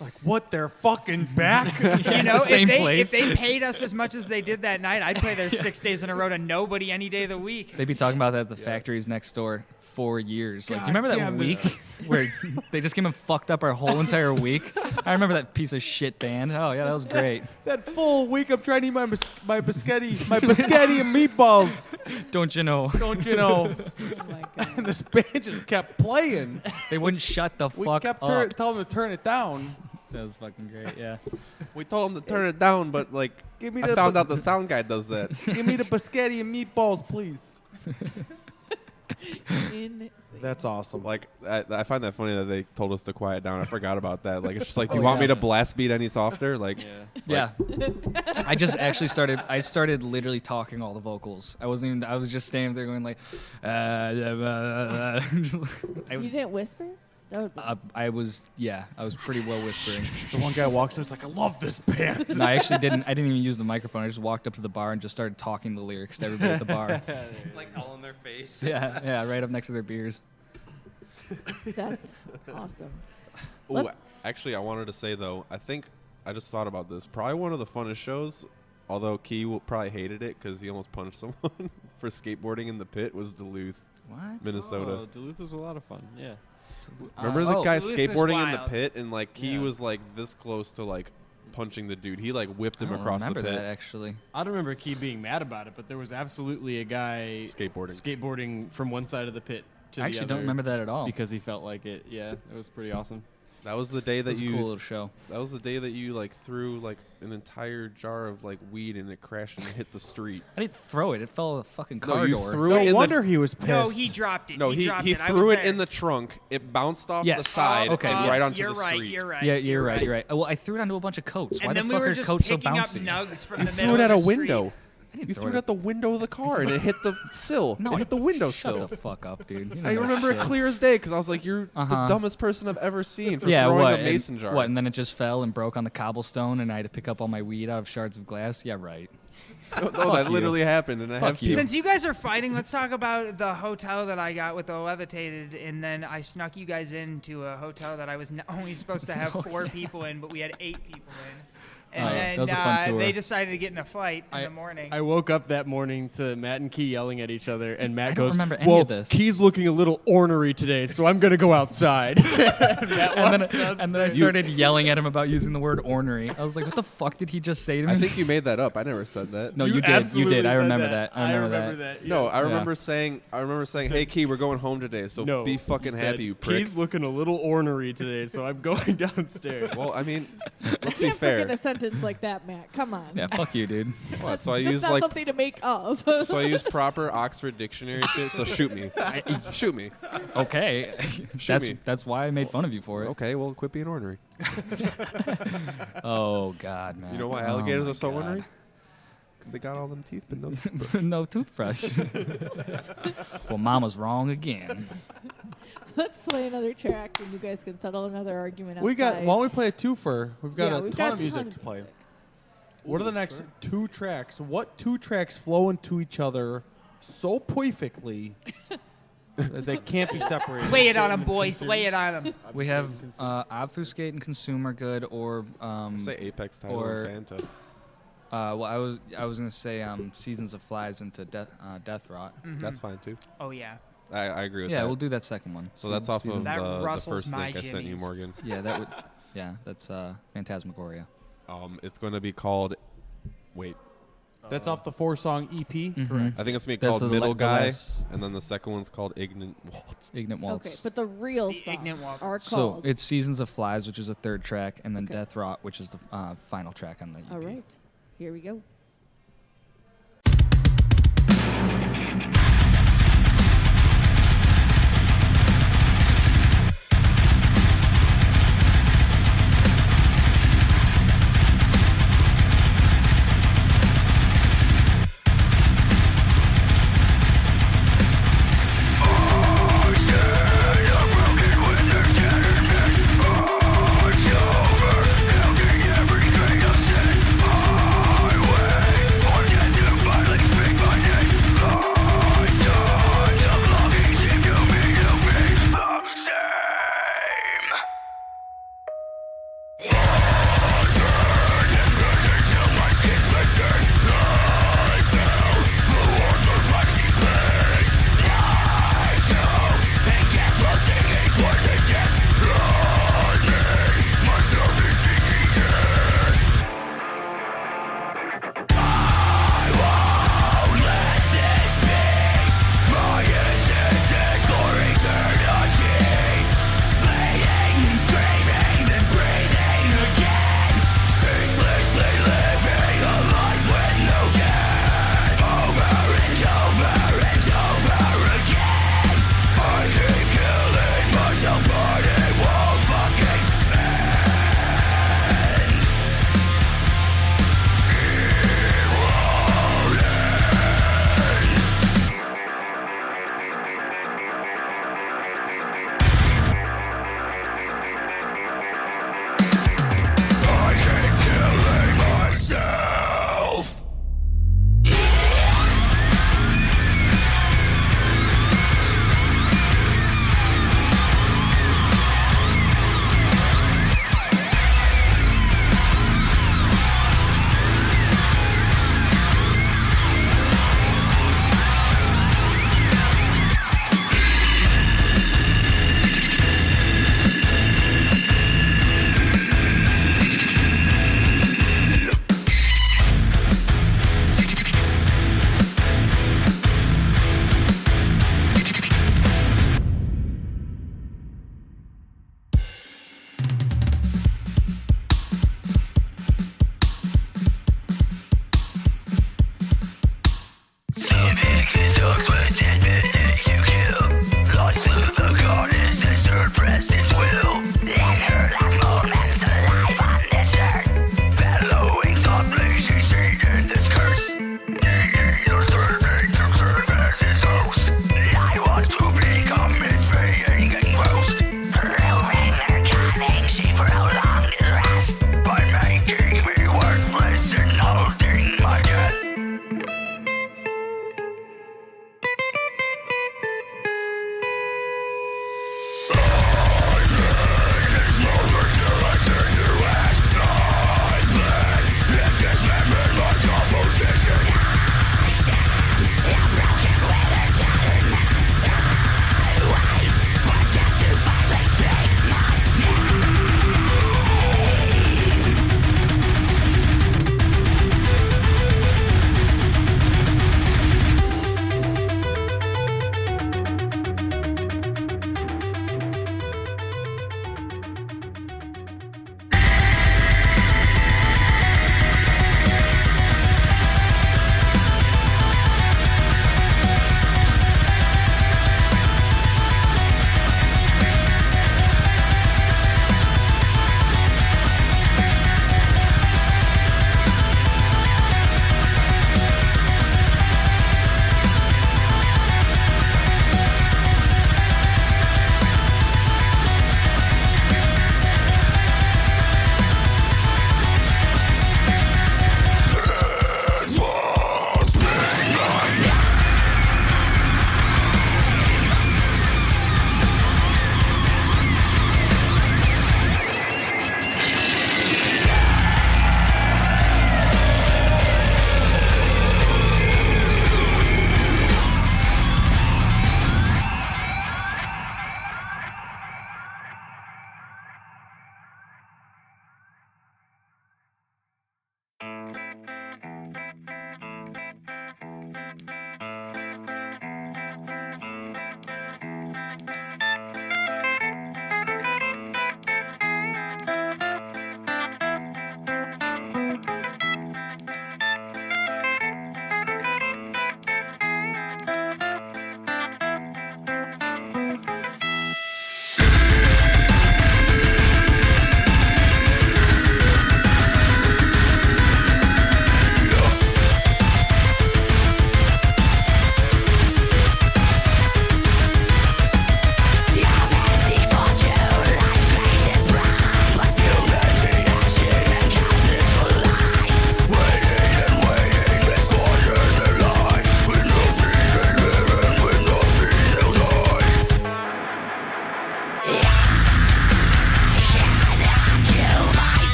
Like, what? They're fucking back?
You know,
Same
if
place.
they paid us as much as they did that night, I'd play there 6 days in a row to nobody any day of the week.
They'd be talking about that at the factories next door 4 years. Like, you remember that
damn, this-
week where they just came and fucked up our whole entire week? I remember that piece of shit band. Oh yeah, that was great.
That full week I'm trying to eat my biscotti and meatballs.
Don't you know?
Don't you know?
Oh my god.
And this band just kept playing.
They wouldn't shut the
We
fuck
kept
up.
telling them to turn it down.
That was fucking great. Yeah.
We told them to turn it down, but like
Give me
I
the
found out the sound guy does that.
Give me the biscotti and meatballs, please.
Insane.
That's awesome.
Like I find that funny that they told us to quiet down. I forgot about that. Like it's just like, do you
Oh,
want me
yeah.
to blast beat any softer? Like
Yeah. I just actually started literally talking all the vocals. I was just standing there going like,
You didn't whisper? That would be
I was pretty well whispering.
The one guy walks in, it's like, I love this band.
No, I actually didn't. I didn't even use the microphone. I just walked up to the bar and just started talking the lyrics to everybody at the bar.
Like all in their face.
Yeah, right up next to their beers.
That's awesome.
Ooh,
Let's-
actually, I wanted to say though, I think I just thought about this. Probably one of the funnest shows, although Key probably hated it because he almost punched someone for skateboarding in the pit, was Duluth,
What?
Minnesota.
Oh, Duluth was a lot of fun. Yeah.
Remember the guy
Duluth is
skateboarding in the
wild.
pit, and like Key
Yeah.
was like this close to like punching the dude. He like whipped
I
him
don't
across the
remember
pit.
that actually.
I don't remember Key being mad about it, but there was absolutely a guy skateboarding from one side of the pit to the
I
other.
actually don't remember that at all.
Because he felt like it. Yeah, it was pretty awesome.
That was the day
It
that
was a
you.
cool little show.
That was the day that you like threw like an entire jar of like weed and it crashed and hit the street.
I didn't throw it. It fell out the fucking car
No, you
door.
threw it in the.
he was pissed.
No, he dropped it.
No, he
dropped it. I
threw
was
it
there.
in the trunk. It bounced off
Yes.
the side
Okay,
and
yes.
right onto
You're
the
right.
street.
You're right.
Yeah, you're right. You're right. Well, I threw it onto a bunch of coats. Why
And
the
then
fuck
we were
are
just
coats so
picking up
bouncy?
nugs from
You
the
threw
middle
it at
of
a
the street.
window.
I didn't
You
throw
threw it at the window of the car and it hit the sill.
No,
it hit the window
shut
sill.
the fuck up, dude. You don't
I
know
remember it
shit.
clear as day because I was like, "You're the
Uh-huh.
dumbest person I've ever seen for
Yeah,
throwing
what?
a mason
and,
jar."
What? And then it just fell and broke on the cobblestone, and I had to pick up all my weed out of shards of glass. Yeah, right.
No,
Fuck
that
you.
literally happened, and I
Fuck
have
you.
people.
Since you guys are fighting, let's talk about the hotel that I got with the levitated, and then I snuck you guys into a hotel that I was only supposed to have 4 people in, but we had 8 people in. And
Oh, yeah.
then
That was a fun tour.
they decided to get in a fight in the morning.
I woke up that morning to Matt and Key yelling at each other, and Matt
I don't
goes,
remember any
"Well,
of this."
Key's looking a little ornery today, so I'm gonna go outside."
And then I started yelling at him about using the word ornery. I was like, "What the fuck did he just say to me?"
I think you made that up. I never said that.
No, you did. You did. I remember that. I remember that.
No, I
Yeah.
remember saying, "Hey, Key, we're going home today, so
No,
be fucking
he
happy,
said,
you prick."
Key's looking a little ornery today, so I'm going downstairs.
Well, I mean, let's be
Can't
fair.
forget a sentence like that, Matt. Come on.
Yeah, fuck you, dude.
What, so I
Just
use
not
like,
something to make of.
so I use proper Oxford Dictionary shit. So shoot me, shoot me.
Okay,
Shoot me.
that's why I made fun of you for it.
Okay, well, quit being ornery.
Oh God, man.
You know why
Oh,
alligators
my
are so
God.
ornery? Because they got all them teeth, but no.
No toothbrush. Well, Mama's wrong again.
Let's play another track, and you guys can settle another argument outside.
We got. Why don't we play a twofer? We've got
Yeah,
a
we've
ton
got
of
a
music
ton
to
of
play.
music.
What are the next 2 tracks? What 2 tracks flow into each other so perfectly that they can't be separated?
Lay it on them, boys. Lay it on them.
We have Obfuscate and Consumer Good, or
Say Apex Title
or-
and Fanta.
well, I was gonna say Seasons of Flies into Death Rot.
That's fine too.
Oh, yeah.
I agree with
Yeah,
that.
we'll do that second one.
So that's off
Seasons
of
That
the
rustles
first
my
link I sent you,
jimmies.
Morgan.
Yeah, that would. Yeah, that's Phantasmagoria.
It's going to be called. Wait,
That's off the 4-song EP.
Correct.
I think it's going to be
That's
called
the
Middle
the
Guy,
last-
and then the second one's called Ignorant Waltz.
Ignorant Waltz.
Okay, but the real
The Ignorant
songs
Waltz.
are
So
called.
it's Seasons of Flies, which is the 3rd track, and then
Okay.
Death Rot, which is the final track on the EP.
All right, here we go.
Everything I've said, my way.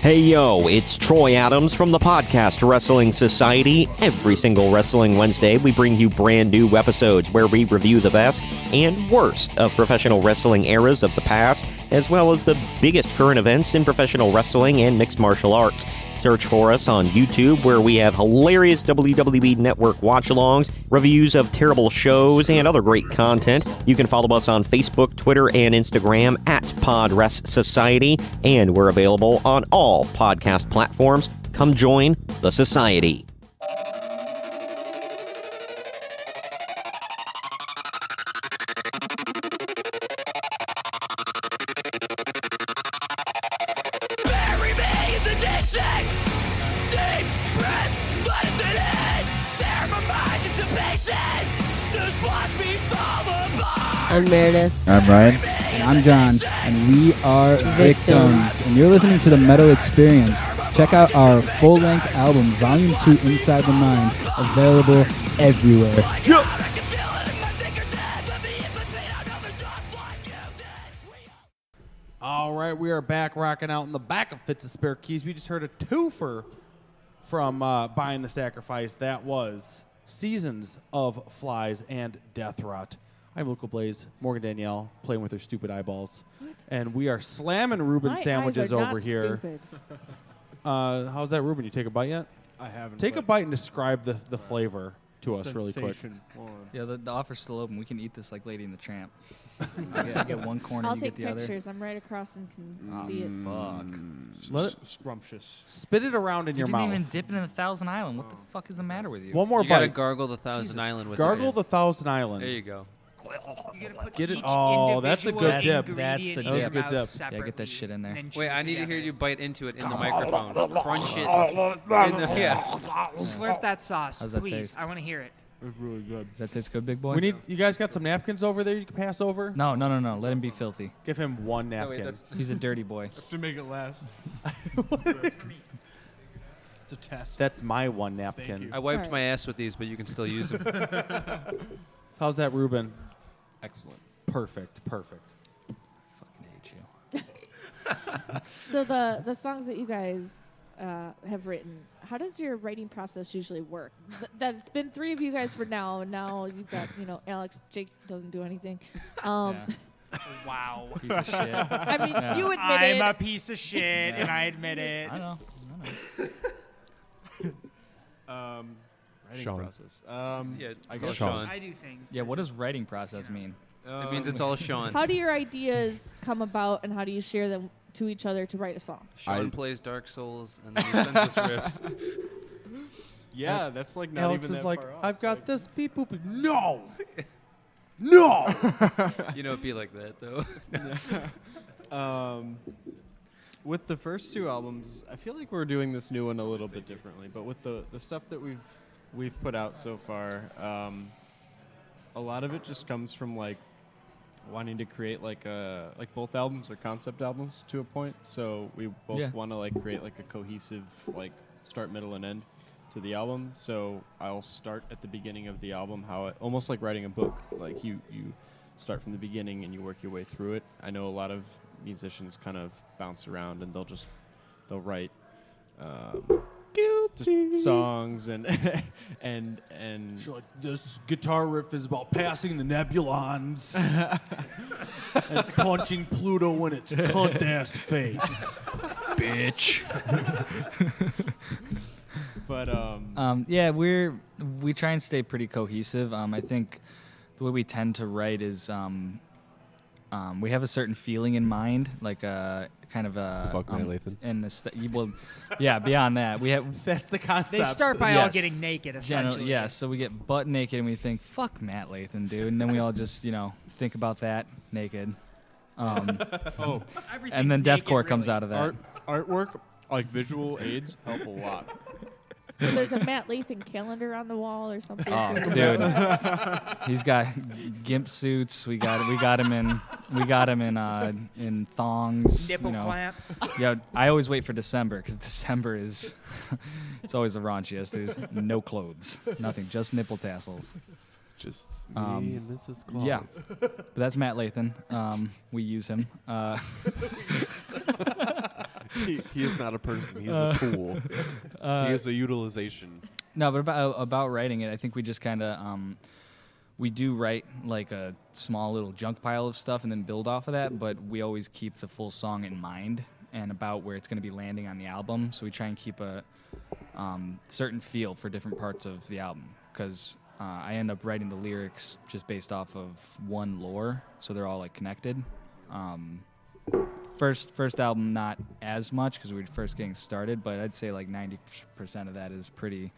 Hey yo, it's Troy Adams from the podcast Wrestling Society. Every single Wrestling Wednesday, we bring you brand new episodes where we review the best and worst of professional wrestling eras of the past, as well as the biggest current events in professional wrestling and mixed martial arts. Search for us on YouTube, where we have hilarious WWE Network watch-alongs, reviews of terrible shows, and other great content. You can follow us on Facebook, Twitter, and Instagram at PodRes Society, and we're available on all podcast platforms. Come join the Society.
I'm Meredith.
I'm Ryan.
And I'm John. And we are Victims. And you're listening to The Metal Experience. Check out our full-length album, Volume 2, Inside the Mind, available everywhere.
All right, we are back rocking out in the back of Fits of Spare Keys. We just heard a twofer from Buying the Sacrifice. That was Seasons of Flies and Death Rot. I'm Luca Blaze, Morgan Danielle, playing with her stupid eyeballs. What? And we are slamming Reuben sandwiches over here. How's that, Reuben? You take a bite yet?
I haven't.
Take a bite and describe the flavor to us really quick.
Yeah, the offer's still open. We can eat this like Lady and the Tramp. I get one corner,
I'll
you
take
get the other.
pictures. I'm right across and can see it.
Fuck.
Let it
scrumptious.
Spit it around in your mouth.
You didn't even dip it in the Thousand Island. What the fuck is the matter with you?
One more
you
bite.
gotta gargle the Thousand Island with
Gargle
it.
the Thousand Island.
There you go.
Get it. Oh, that's a good dip.
That's the
That was a good dip.
Yeah, get that shit in there.
Wait, I need to hear you bite into it in the microphone. Crunch it.
Slurp that sauce,
How's that
please.
taste?
I want to hear it.
It's really good.
Does that taste good, big boy?
We need. You guys got some napkins over there you can pass over?
No. Let him be filthy.
Give him one napkin.
He's a dirty boy.
To make it last. It's a test.
That's my one napkin.
I wiped my ass with these, but you can still use them.
How's that, Reuben?
Excellent.
Perfect.
Fucking hate you.
So the songs that you guys have written, how does your writing process usually work? That's been 3 of you guys for now, and now you've got, Alex. Jake doesn't do anything.
Wow.
Piece of shit.
I mean, you admit it.
I'm a piece of shit, and I admit it.
I know.
Writing
Sean.
process.
Yeah,
I
it's
guess
all Sean.
I do things.
Yeah, what does writing process mean?
It means it's all Sean.
How do your ideas come about, and how do you share them to each other to write a song?
Sean plays Dark Souls, and then he sends us riffs.
Yeah, that's like not
Alex
even
is
that
like,
far off.
I've got this beep boop. No. No.
It'd be like that, though.
With the first 2 albums, I feel like we're doing this new one a little bit differently. But with the stuff that we've put out so far, a lot of it just comes from like wanting to create like both albums are concept albums to a point. So we both want to like create like a cohesive like start, middle, and end to the album. So I'll start at the beginning of the album, almost like writing a book. Like you start from the beginning and you work your way through it. I know a lot of musicians kind of bounce around and they'll write just songs and
Like, this guitar riff is about passing the Nebulons and punching Pluto in its cunt ass face.
Bitch.
But
yeah, we try and stay pretty cohesive. I think the way we tend to write is we have a certain feeling in mind, like a kind of a
Fuck Matt Lathan.
And yeah, beyond that, we have
That's the concept.
They start by all getting naked, essentially.
yeah. So we get butt naked and we think, "Fuck Matt Lathan, dude," and then we all just think about that naked. And then deathcore comes out of that.
Artwork, like visual aids, help a lot.
So there's a Matt Lathan calendar on the wall or something.
Oh, dude, he's got gimp suits. We got him in thongs.
Nipple clamps.
Yeah, I always wait for December because December is it's always the raunchiest. There's no clothes, nothing, just nipple tassels.
Just me and Mrs. Claus.
Yeah, but that's Matt Lathan. We use him.
He is not a person. He is a tool. He is a utilization.
No, but about writing it, I think we just kind of we do write like a small little junk pile of stuff and then build off of that. But we always keep the full song in mind and about where it's going to be landing on the album. So we try and keep a certain feel for different parts of the album because I end up writing the lyrics just based off of one lore, so they're all like connected. First album, not as much because we were first getting started, but I'd say like 90% of that is pretty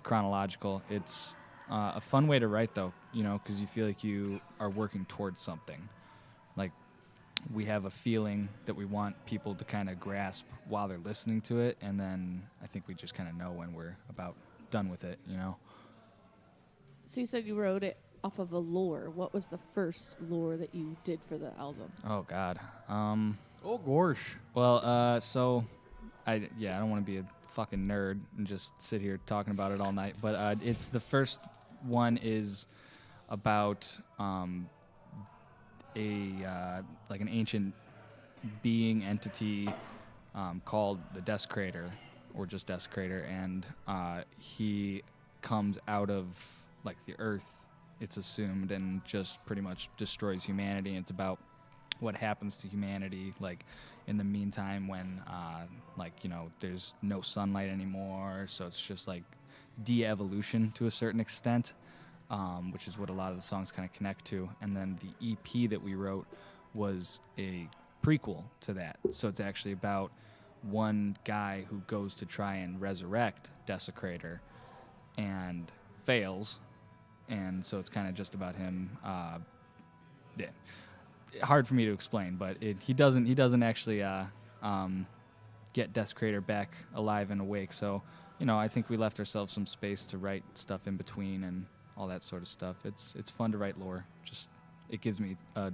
chronological. It's a fun way to write, though, because you feel like you are working towards something. Like, we have a feeling that we want people to kind of grasp while they're listening to it, and then I think we just kind of know when we're about done with it,
So you said you wrote it off of a lore. What was the first lore that you did for the album?
Oh, God.
Oh, gosh.
Well, so, I don't want to be a fucking nerd and just sit here talking about it all night, but it's the first one is about like an ancient being entity called the Desecrator, or just Desecrator, and he comes out of like the earth, it's assumed, and just pretty much destroys humanity. And it's about what happens to humanity like in the meantime when there's no sunlight anymore, so it's just like de-evolution to a certain extent, which is what a lot of the songs kind of connect to. And then the EP that we wrote was a prequel to that, so it's actually about one guy who goes to try and resurrect Desecrator and fails, and so it's kind of just about him. Hard for me to explain, but he doesn't actually get Desecrator back alive and awake. So, I think we left ourselves some space to write stuff in between and all that sort of stuff. It's fun to write lore. Just it gives me a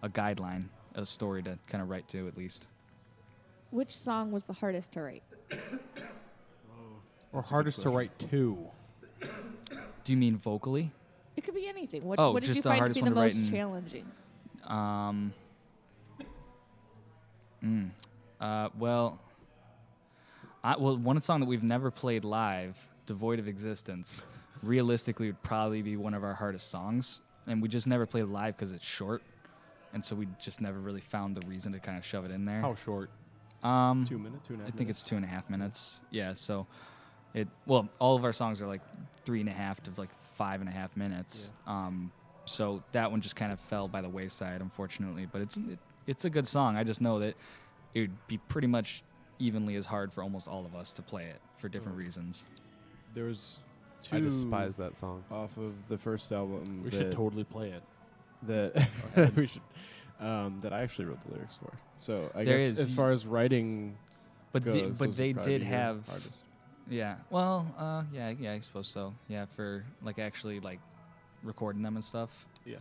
guideline, a story to kind of write to at least.
Which song was the hardest to write?
Or hardest to write to?
Do you mean vocally?
It could be anything. What did
just
you
the
find to
hardest
be
one
the
to write
most
in-
challenging?
One song that we've never played live, Devoid of Existence, realistically would probably be one of our hardest songs, and we just never played live because it's short, and so we just never really found the reason to kind of shove it in there.
How short?
2 minutes, 2.5
I think it's 2.5 minutes. Yeah, so all of our songs are like 3.5 to like 5.5 minutes. Yeah. So that one just kind of fell by the wayside, unfortunately. But it's a good song. I just know that it would be pretty much evenly as hard for almost all of us to play it for different reasons.
There was two.
I despise that song.
Off of the first album.
We should totally play it.
That we should. That I actually wrote the lyrics for. So I guess as far as writing,
but
goes,
they did have.
Artist.
Yeah. Well. Yeah. I suppose so. Yeah. For like actually like recording them and stuff.
Yeah.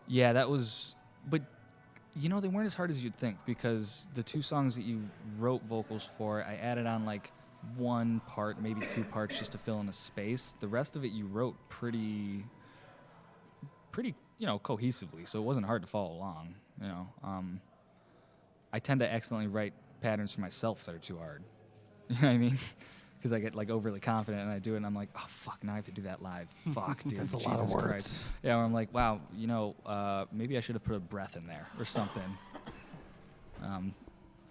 Yeah. That was. But they weren't as hard as you'd think, because the two songs that you wrote vocals for, I added on like one part, maybe 2 parts, just to fill in a space. The rest of it you wrote pretty cohesively, so it wasn't hard to follow along. I tend to accidentally write patterns for myself that are too hard. You know what I mean? Because I get like overly confident and I do it and I'm like, oh fuck, now I have to do that live. Fuck, dude.
That's a
Jesus
lot of words.
Christ. Yeah, or I'm like, wow, maybe I should have put a breath in there or something.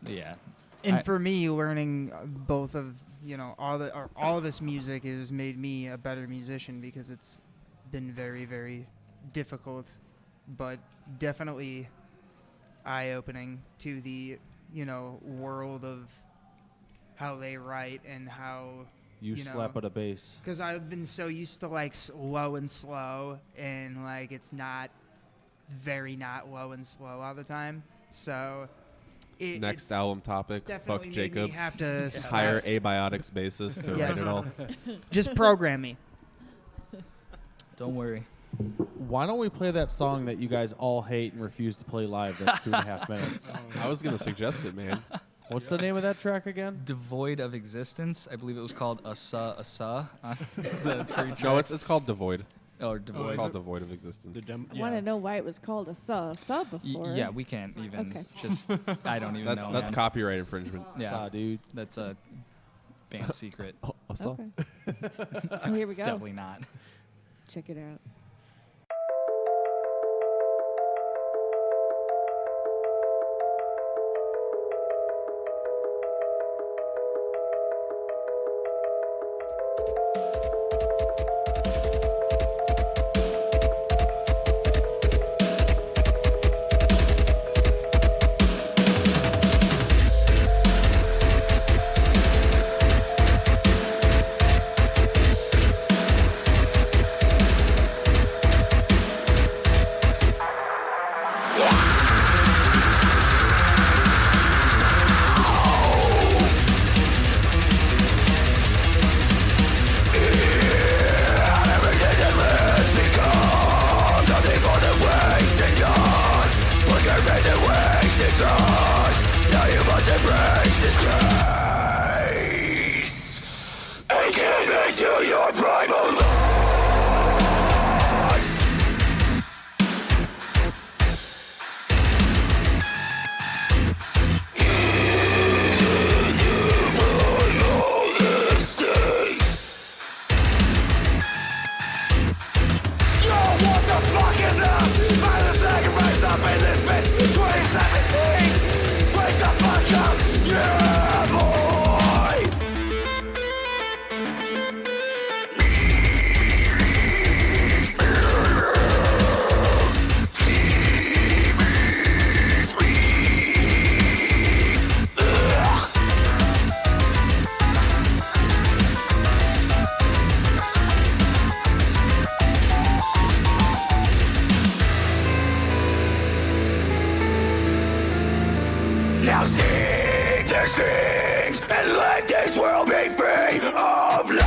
Yeah.
And for me, learning both of all of this music has made me a better musician, because it's been very, very difficult, but definitely eye-opening to the world of how they write and how
you slap at a bass.
Because I've been so used to like low and slow, and like it's not low and slow all the time. So
next album topic, fuck Jacob.
Have to
hire Abiotics bassist to write it all.
Just program me.
Don't worry.
Why don't we play that song that you guys all hate and refuse to play live? That's 2.5 minutes.
I was gonna suggest it, man.
What's the name of that track again?
Devoid of Existence. I believe it was called Asa.
No, it's called Devoid.
Oh,
It's
Devoid.
called Devoid of Existence.
I want to know why it was called a sub before.
Yeah, we can't even.
Okay.
Just I don't even know.
That's
man.
copyright infringement.
Yeah,
dude.
That's a band secret.
Okay. Well, here we go.
Definitely not.
Check it out.
Now sing their strings and let this world be free of life.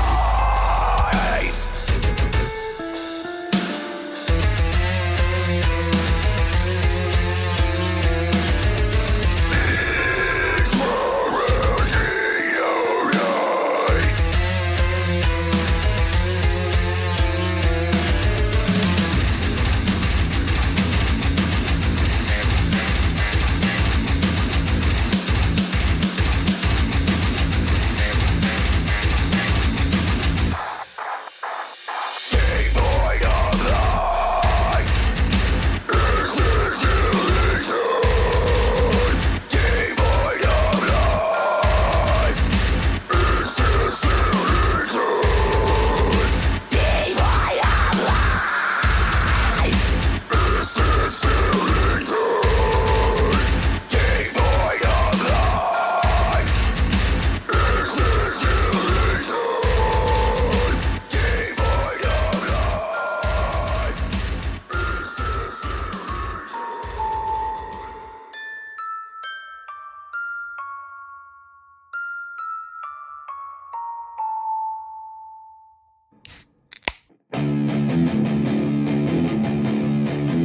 This world is alright.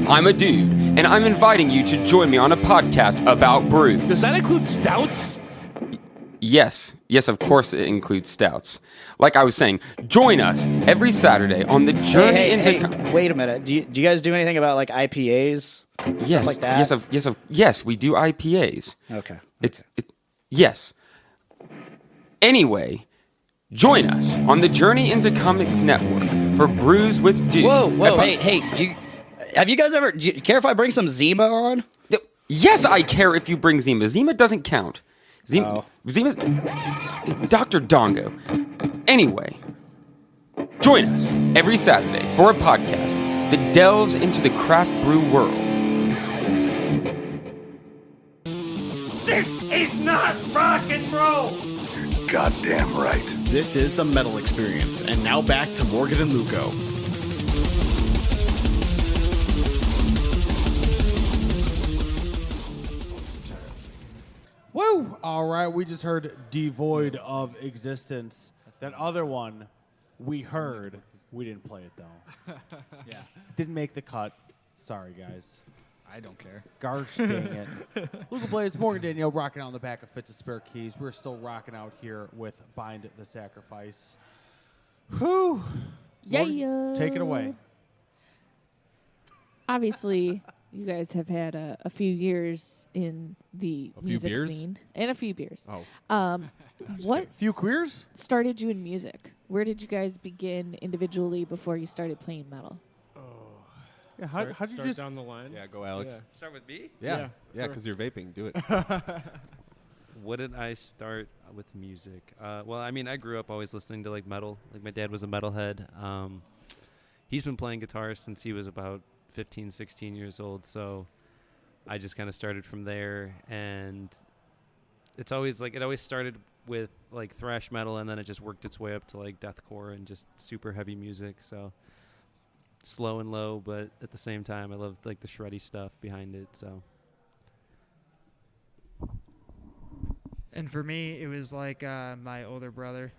I'm a dude, and I'm inviting you to join me on a podcast about brews.
Does that include stouts?
Yes, of course it includes stouts. Like I was saying, join us every Saturday on the journey into.
Hey, wait a minute. Do you guys do anything about like IPAs?
Yes,
Stuff like that?
yes, we do IPAs.
Okay.
Yes. Anyway, join us on the Journey into Comics Network for Brews with Dudes.
Whoa, hey, have you guys ever? Do you care if I bring some Zima on?
Yes, I care if you bring Zima. Zima doesn't count. Zima's Dr. Dongo. Anyway, join us every Saturday for a podcast that delves into the craft brew world.
This is not rock and roll. You're goddamn right.
This is the Metal Experience, and now back to Morgan and Luco.
Woo! All right, we just heard Devoid of Existence. That other one we heard. We didn't play it, though.
Yeah.
Didn't make the cut. Sorry, guys.
I don't care.
Gosh dang it. Luca Blaze, Morgan Danielle rocking out on the back of Fitz' Spare Keys. We're still rocking out here with Bind the Sacrifice. Whew.
Yeah.
Morgan, take it away.
obviously, you guys have had a few years in the
A few
music
beers?
scene and a few beers.
Oh.
What
Few queers?
started you in music? Where did you guys begin individually before you started playing metal?
Yeah, how'd you
Start
just
down the line?
Yeah, go Alex.
Start with me?
Yeah,
Yeah,
because you're vaping. Do it.
What did I start with music? Well, I mean, I grew up always listening to like metal. Like my dad was a metalhead. He's been playing guitar since he was about 15, 16 years old. So I just kind of started from there. And it's always like, it always started with like thrash metal, and then it just worked its way up to like deathcore and just super heavy music. So slow and low, but at the same time, I love like the shreddy stuff behind it. So.
And for me, it was like my older brother.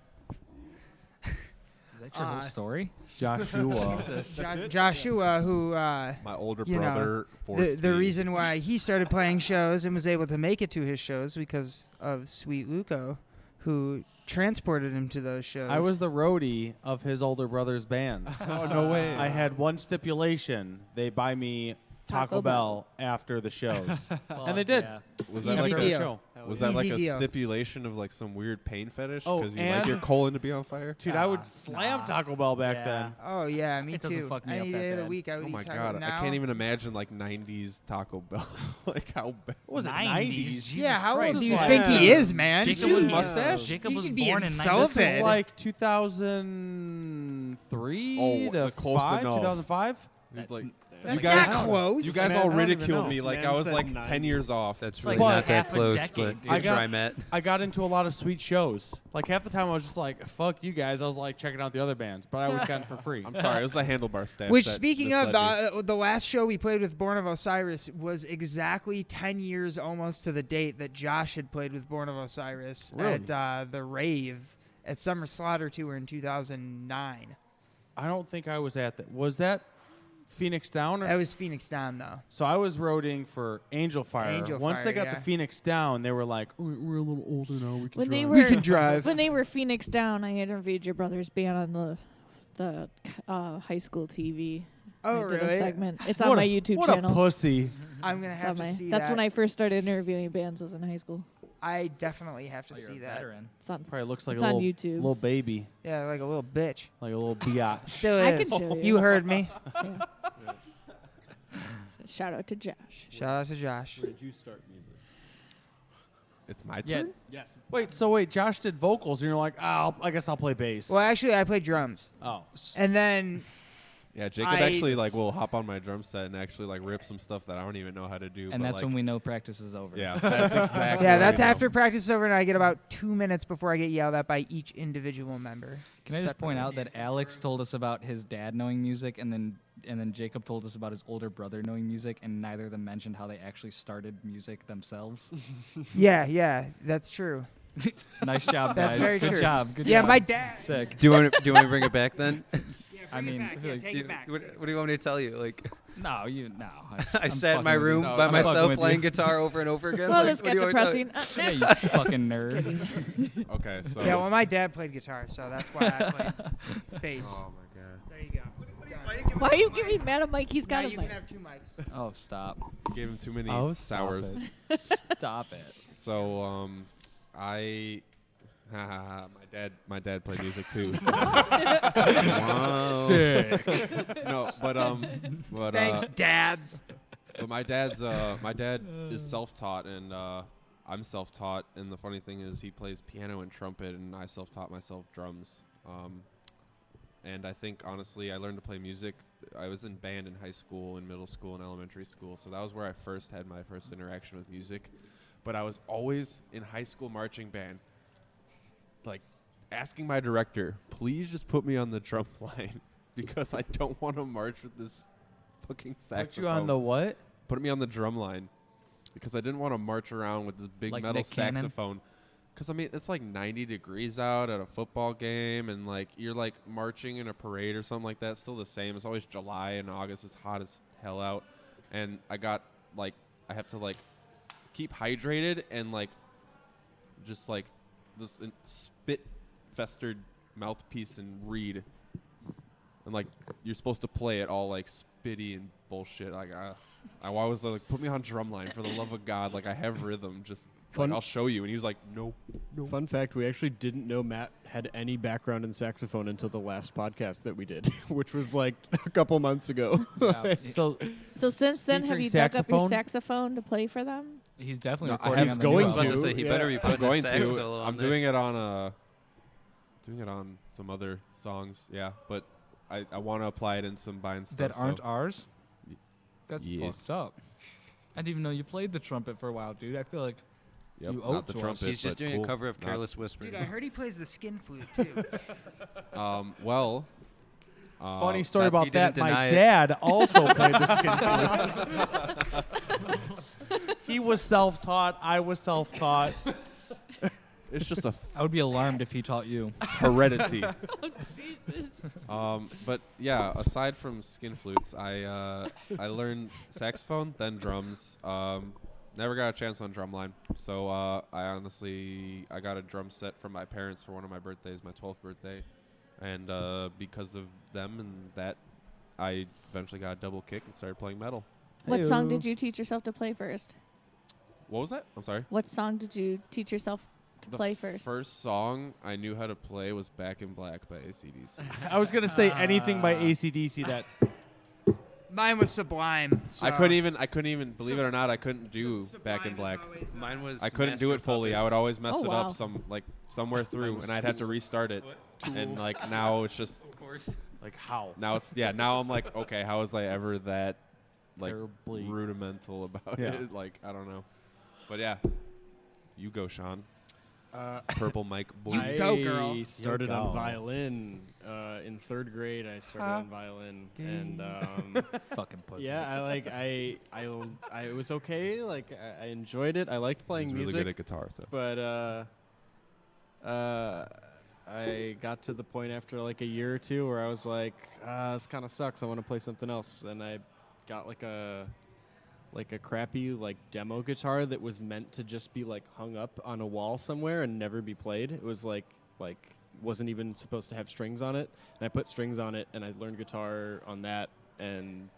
Is that your whole story?
Joshua.
Jesus.
Joshua, who
My older
you know,
brother forced
the
me.
reason why he started playing shows and was able to make it to his shows because of Sweet Luco, who transported him to those shows.
I was the roadie of his older brother's band.
Oh, no way.
I had one stipulation. They buy me Taco Bell after the shows. And they did.
Yeah.
Was
Easy
that like
deal.
Was that like
Easy
a
deal.
stipulation of like some weird pain fetish?
Oh,
Because you
and-
like your colon to be on fire?
Dude, I would slam Taco Bell back then.
Oh yeah, me
It doesn't
too.
fuck me
Any
up that
day of the
bad.
week, I would
Oh
eat
my
Taco
god,
now.
I can't even imagine like 90s Taco Bell. Like how bad.
What was it,
90s?
90s?
Jesus
Yeah, how
Christ.
old do you
like-
think he is, man?
Jacob
Jeez.
was
mustache?
Jacob
You
was
should be
born in
insulted.
This
96.
was like 2003
Oh,
to
close
5,
enough.
2005.
It's like
That's
you guys,
not close.
you guys
Man,
all
I don't even
ridiculed
know.
me like
Man
I was
said
like
90s.
10 years off.
That's
It's
really
like
not
half
that
a
close,
decade,
but
dude.
I
good
got-
try, Matt.
I got into a lot of sweet shows. Like half the time I was just like, fuck you guys. I was like checking out the other bands, but I always got it for free.
I'm sorry, it was the handlebar stash.
Which,
that
speaking of,
misled
the last show we played with Born of Osiris was exactly 10 years almost to the date that Josh had played with Born of Osiris
Really?
at the Rave at Summer Slaughter Tour in 2009.
I don't think I was at that. Was that Phoenix Down?
That was Phoenix Down, though.
So I was roading for Angel Fire.
Angel
Once
Fire,
they got
yeah.
the Phoenix Down, they were like, we're a little older now. We can
When they
drive."
were
We can drive.
when they were Phoenix Down, I interviewed your brother's band on the high school TV.
Oh,
I did
really?
a segment. It's on
What
my
a-
YouTube
what
channel.
a pussy.
I'm going to
It's
have
on
to
my-
see
that's
that.
when I first started interviewing bands. Was in high school.
I definitely have to
Oh, you're
see
a
that.
veteran.
It's on.
Probably looks like
It's
a
on
little,
YouTube.
little baby.
Yeah, like a little bitch.
Like a little biatch.
Still
I
is.
can show you.
You heard me.
Yeah. Shout out to Josh.
Shout out to Josh.
Where did you start music?
It's my
Yeah.
turn?
Yes.
Wait, Josh did vocals, and you're like, I guess I'll play bass.
Well, actually, I play drums.
Oh.
And then
Yeah, Jacob
I-
actually like will hop on my drum set and actually like rip some stuff that I don't even know how to do.
And
but,
that's
like,
when we know practice is over.
Yeah, that's exactly.
yeah,
what
that's
I know.
after practice is over, and I get about 2 minutes before I get yelled at by each individual member.
Can I just point
separately.
out that Alex told us about his dad knowing music, and then Jacob told us about his older brother knowing music, and neither of them mentioned how they actually started music themselves.
Yeah, that's true.
Nice job,
That's
guys.
very
Good
true.
job. Good
Yeah,
job.
my dad.
Sick.
Do you want to bring it back then?
I mean,
back. Yeah, take it back.
What do you want me to tell you? Like,
no.
I sat in my room by
I'm fucking
myself
with
playing
you.
guitar over and over again.
Well,
like,
this
what
got
do you want me to
depressing.
Yeah, you fucking nerd.
Okay, so
Yeah, well, my dad played guitar, so that's why I played bass.
Oh my god.
There you go.
Why are you giving Matt a mic? He's got
Now
a
you
mic.
can have 2 mics.
Oh, stop.
Gave him too many
Oh, stop
sours.
Stop it.
So I my dad played music too.
Sick.
No, but
Thanks, dads.
But my dad is self-taught and I'm self-taught, and the funny thing is he plays piano and trumpet, and I self-taught myself drums. And I think honestly I learned to play music. I was in band in high school, in middle school, and elementary school, so that was where I first had my first interaction with music. But I was always in high school marching band, like asking my director, please just put me on the drum line because I don't want to march with this fucking saxophone.
Put you on the what?
Put me on the drum line because I didn't want to march around with this big
Like
metal
Nick Cannon?
saxophone. Because, I mean, it's like 90 degrees out at a football game, and like you're like marching in a parade or something like that. It's still the same. It's always July and August. It's hot as hell out. And I got like, I have to like keep hydrated and like just like this spit festered mouthpiece and reed. And like you're supposed to play it all like bitty and bullshit. Like I was like, put me on drumline for the love of God. Like I have rhythm. Just like, I'll show you. And he was like, nope.
Fun fact: we actually didn't know Matt had any background in saxophone until the last podcast that we did, which was like a couple months ago.
So
since then, have
featuring
you dug up your
saxophone?
saxophone to play for them?
He's definitely
No, I
recording
have
on the
going
new
to.
album.
I was about to say, he better be
I'm
putting a
going
sax
to.
solo on
I'm
there.
doing it on some other songs. Yeah, but I want to apply it in some Bind stuff.
That aren't
so.
ours? That's
Yes.
fucked up. I didn't even know you played the trumpet for a while, dude. I feel like
Yep,
you
not
owe
the
to us.
trumpet.
He's just
but
doing
cool.
a cover of
Not-
Careless Whisper.
Dude, I heard he plays the skin flute too.
Well.
Funny story
He
about
didn't
that.
deny
My
it.
dad also played the skin flute. He was self-taught. I was self-taught.
It's just a
I would be alarmed if he taught you.
heredity.
Oh, Jesus.
But yeah, aside from skin flutes, I learned saxophone, then drums. Never got a chance on drumline, so I got a drum set from my parents for one of my birthdays, my 12th birthday, and because of them and that, I eventually got a double kick and started playing metal.
What song did you teach yourself to play first?
What was that? I'm sorry.
What song did you teach yourself to play first?
First song I knew how to play was Back in Black by AC/DC.
I was going to say anything by AC/DC that...
Mine was Sublime. So
I couldn't even believe it or not, I couldn't do Back in Black.
Mine was.
I couldn't do
Master
it fully. I
Puppets.
would always mess
Oh,
it
wow.
up somewhere through, and I'd have to restart it. And like now it's just
Of course.
Like how?
now now I'm like, okay, how was I ever that like
Terribly.
rudimental about
Yeah.
it? Like I don't know, but yeah, you go, Sean. Purple Mike boy.
You go, girl.
I started
You
on
go.
violin in 3rd grade. I started on violin, and
Fucking pussy.
yeah, I was okay. Like I enjoyed it. I liked playing
He's really
music.
good at guitar, so.
But I got to the point after like a year or two where I was like, this kind of sucks. I want to play something else, and I got like a crappy like demo guitar that was meant to just be like hung up on a wall somewhere and never be played. It was like wasn't even supposed to have strings on it, and I put strings on it, and I learned guitar on that, and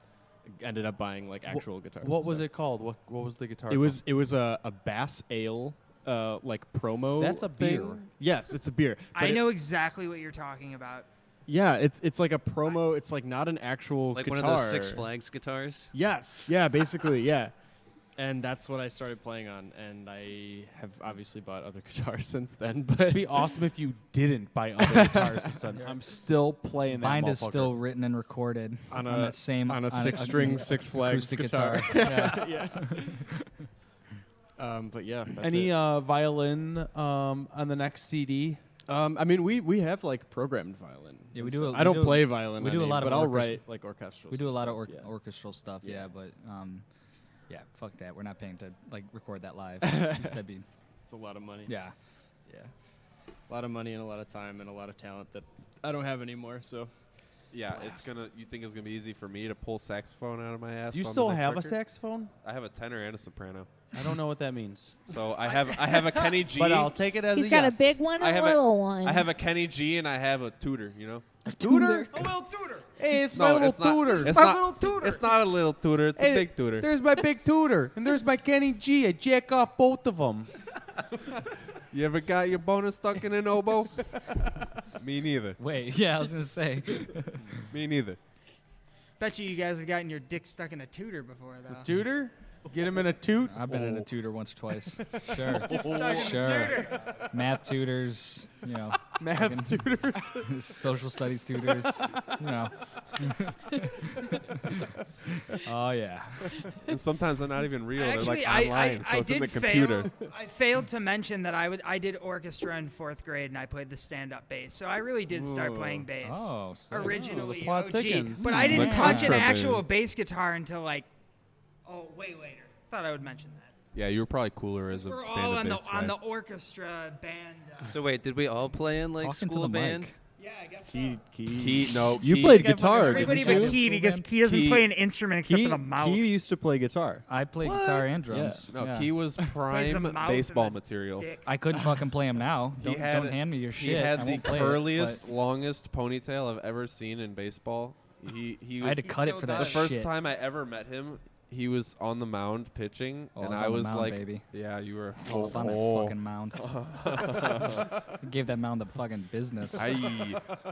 ended up buying like actual guitar.
What was it called? What was the guitar
It was a Bass Ale like promo.
That's a beer.
thing. Yes, it's a beer.
I
But
know exactly what you're talking about.
Yeah, it's like a promo. It's like not an actual
Like
guitar.
one of those Six Flags guitars.
Yes. Yeah. Basically. Yeah. And that's what I started playing on, and I have obviously bought other guitars since then. But
It'd be awesome if you didn't buy other guitars since then. I'm still playing that
Bind is
motherfucker.
still written and recorded
on
that same
on a 6-string Six Flags
acoustic
guitar.
yeah.
Yeah. But yeah. That's
Any
it.
violin on the next CD?
I mean, we have like programmed violin.
Yeah, we
and
do.
stuff.
We
I don't
do-
play violin.
We do a lot
but
of
I'll
orchestra-
write like orchestral.
We do a lot of
stuff, yeah.
orchestral stuff.
Yeah.
Yeah, but yeah, fuck that. We're not paying to like record that live. That'd be
It's a lot of money.
yeah.
Yeah. A lot of money and a lot of time and a lot of talent that I don't have anymore. So
Yeah, you think it's gonna be easy for me to pull saxophone out of my ass?
Do you
on the
still
next
have a
record?
saxophone?
I have a tenor and a soprano.
I don't know what that means.
So I have a Kenny G.
But I'll take it as
He's
a
got
yes.
a big one
I
and a
have
little one.
I have a Kenny G and I have a tutor. You know.
a tutor.
A little tutor.
Hey, it's my little tutor.
It's
my
not,
little tutor.
It's not a little tutor. It's
Hey,
a big tutor.
There's my big tutor, and there's my Kenny G. I jack off both of them.
You ever got your bonus stuck in an oboe? Me neither.
Wait, yeah, I was gonna say.
Me neither.
Bet you guys have gotten your dick stuck in a tutor before, though.
Tutor? Get him in a toot?
I've been in a tutor once or twice. Sure.
Get stuck in a
Sure.
tutor.
Math tutors, you know.
Math
fucking
tutors.
Social studies tutors, you know. Oh yeah.
And sometimes they're not even real.
Actually,
they're like online, so
I
it's in the
did
computer.
I failed to mention that I did orchestra in 4th grade and I played the stand-up bass. So I really did start playing bass
Oh, sick.
originally,
the plot
OG.
thickens.
But I
The
didn't touch an
contrabass.
actual bass guitar until like way later. Thought I would mention that.
Yeah, you were probably cooler as a
We're all
stand-up
on the
bass guy.
on the orchestra band.
So wait, did we all play in like
Talking to
school
the
band?
mic.
Yeah, I guess
Key, no.
you
Key-
played
think I
guitar,
fucking-
didn't
Everybody
you?
but Key because Key doesn't
Key-
play an instrument except
Key,
for the mouth.
Key used to play guitar.
I play guitar and drums.
No,
yeah.
Key was prime
mouth
baseball
and the
material.
dick.
I couldn't fucking play him now.
He
Don't hand me your
He
shit.
had
I
the
won't play it,
curliest,
but-
longest ponytail I've ever seen in baseball. He
I had to cut it for that
The first
shit.
time I ever met him, he was on the mound pitching,
Oh,
and
I
I
was
was
on the mound,
like,
baby.
"Yeah, you were
All up on that fucking mound. Gave that mound the fucking business.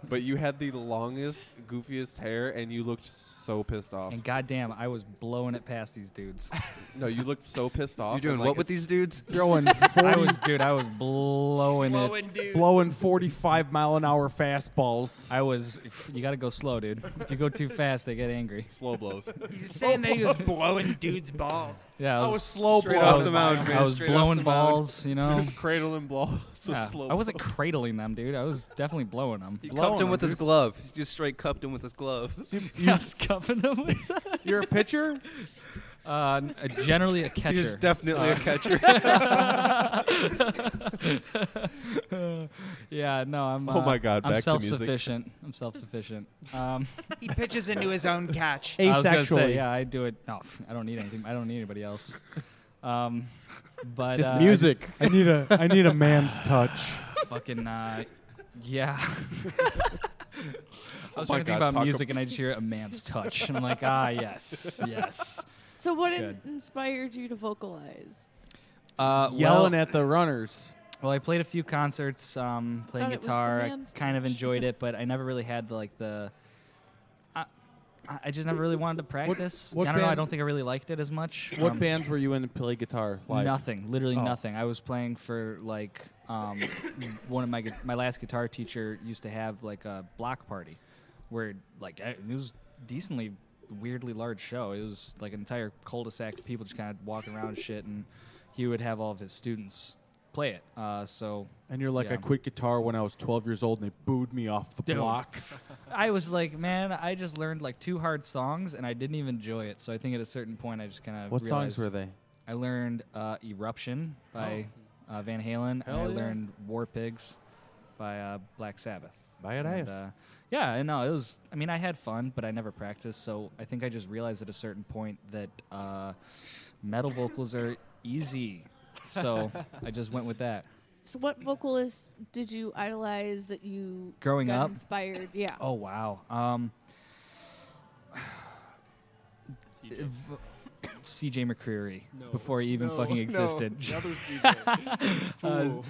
But you had the longest, goofiest hair, and you looked so pissed off.
And goddamn, I was blowing it past these dudes.
No, you looked so pissed off.
You're doing
and,
what
like,
with these dudes?
Throwing
I was blowing it.
blowing 45-mile-an-hour fastballs.
You got to go slow, dude. If you go too fast, they get angry.
Slow blows.
He's saying that he was blowing dudes' balls.
Yeah,
I was slow
straight
blowing.
off the mound, man.
I was
Straight off
blowing
the mound.
balls, you know.
Just cradling balls with
Yeah,
slow
I wasn't cradling them, dude. I was definitely blowing them.
He cupped him with his glove. He just straight cupped him with his glove.
I was cupping them with that.
You're a pitcher?
Generally a catcher.
He's definitely a catcher.
Yeah, no, I'm.
Oh my God,
I'm
back to music.
self-sufficient. I'm self-sufficient.
He pitches into his own catch.
I was gonna
Asexually.
say, yeah, I do it. No, I don't need anything. I don't need anybody else. But
Just
I
music. I need a man's touch.
fucking yeah. I was
my
trying to think
God,
about
talk
music, and I just hear a man's touch, and I'm like, yes, yes.
So what
Good.
inspired you to vocalize?
Yelling at the runners.
Well, I played a few concerts, playing
Thought it was the
guitar. I
man's
kind of
touch.
enjoyed it, but I never really had the. I just never really wanted to practice.
what
I don't know. I
band-
don't think I really liked it as much.
What bands were you in to play guitar live?
Nothing. Literally
Oh.
nothing. I was playing for like one of my last guitar teacher used to have like a block party, where like it was decently weirdly large show. It was like an entire cul-de-sac of people just kind of walking around and shit, and he would have all of his students play it.
And you're like,
yeah.
I quit guitar when I was 12 years old, and they booed me off the
Dude.
block.
I was like, man, I just learned like 2 hard songs, and I didn't even enjoy it. So I think at a certain point, I just kind of
What songs were they?
I learned Eruption by Van Halen, and
Hell
I
yeah.
learned War Pigs by Black Sabbath.
Badass.
And, yeah, and no, it was. I mean, I had fun, but I never practiced. So I think I just realized at a certain point that metal vocals are easy. So I just went with that.
So what vocalist did you idolize that you
Growing
got
up?
inspired? Yeah.
Oh wow. CJ McCreery before he even fucking existed.
The other CJ.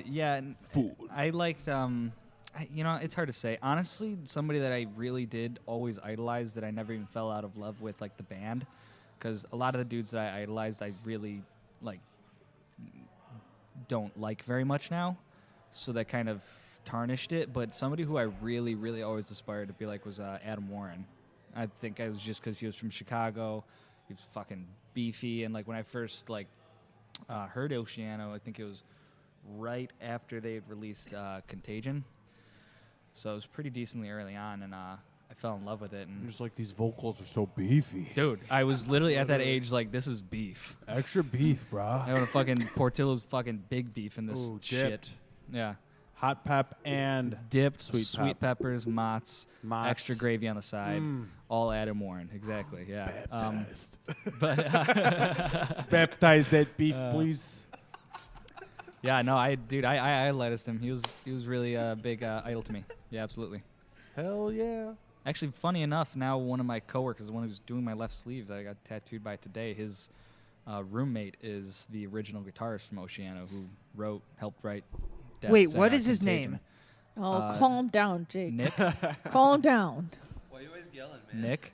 Yeah, Fool. I liked. It's hard to say. Honestly, somebody that I really did always idolize that I never even fell out of love with, like the band, because a lot of the dudes that I idolized, I really don't like very much now, so that kind of tarnished it. But somebody who I really, really always aspired to be like was Adam Warren. I think I was just because he was from Chicago. He was fucking beefy, and like when I first heard Oceano, I think it was right after they had released Contagion. So it was pretty decently early on, and I fell in love with it. And
Just like these vocals are so beefy.
dude, I was literally at that age like, this is beef.
Extra beef, brah.
I want to fucking Portillo's fucking big beef in this
Ooh,
shit.
dipped.
Yeah.
Hot pep and
Dipped,
Sweet
sweet
pep.
peppers, mozz,
Mozz.
extra gravy on the side,
Mm.
all Adam Warren. Exactly, yeah.
Baptized.
But
Baptize that beef, please.
Yeah, no, I idolized him. He was really a big idol to me. Yeah, absolutely.
Hell yeah.
Actually, funny enough, now one of my coworkers, the one who's doing my left sleeve that I got tattooed by today, his roommate is the original guitarist from Oceano who helped write. Deaths
Wait,
and,
what is his
Contagion.
name?
Oh, calm down, Jake.
Nick.
Calm down.
Why are you always yelling, man?
Nick.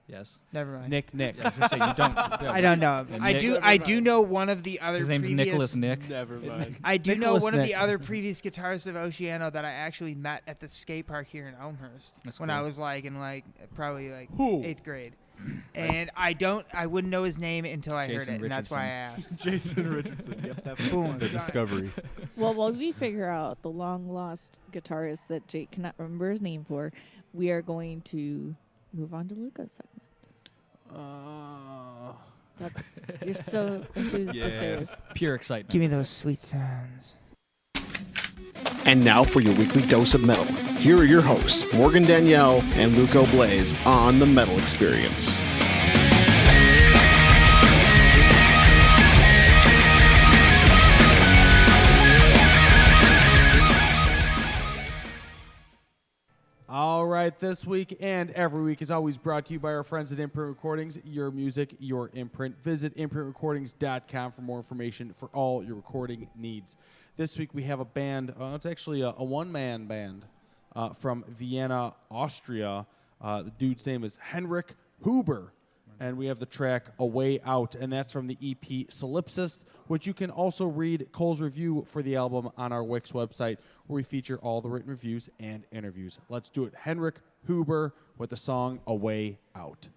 Yes.
Never mind.
Nick.
Yeah, I was gonna say, you don't.
I don't know him.
Yeah,
I do know one of the other.
His name's
previous,
Nicholas Nick.
Never mind.
I do know
Nicholas
one of the
Nick.
other previous guitarists of Oceano that I actually met at the skate park here in Elmhurst
That's
when
cool.
I was probably
Who?
8th grade. And I wouldn't know his name until I heard
Jason
it, and that's why I
Richardson.
asked.
Jason Richardson. Yep, that
Boom.
The Discovery.
Well, while we figure out the long-lost guitarist that Jake cannot remember his name for, we are going to move on to Luca's segment. You're so enthused to say this.
Pure excitement.
Give me those sweet sounds.
And now for your weekly dose of metal. Here are your hosts, Morgan Danielle and Luco Blaze on the Metal Experience.
right, this week and every week is always brought to you by our friends at Imprint Recordings. Your music, your imprint. Visit imprintrecordings.com for more information for all your recording needs. This week we have a band. It's actually a one-man band from Vienna, Austria. The dude's name is Henrik Huber. And we have the track A Way Out, and that's from the EP Solipsist, which you can also read Cole's review for the album on our Wix website, where we feature all the written reviews and interviews. Let's do it. Henrik Huber with the song A Way Out.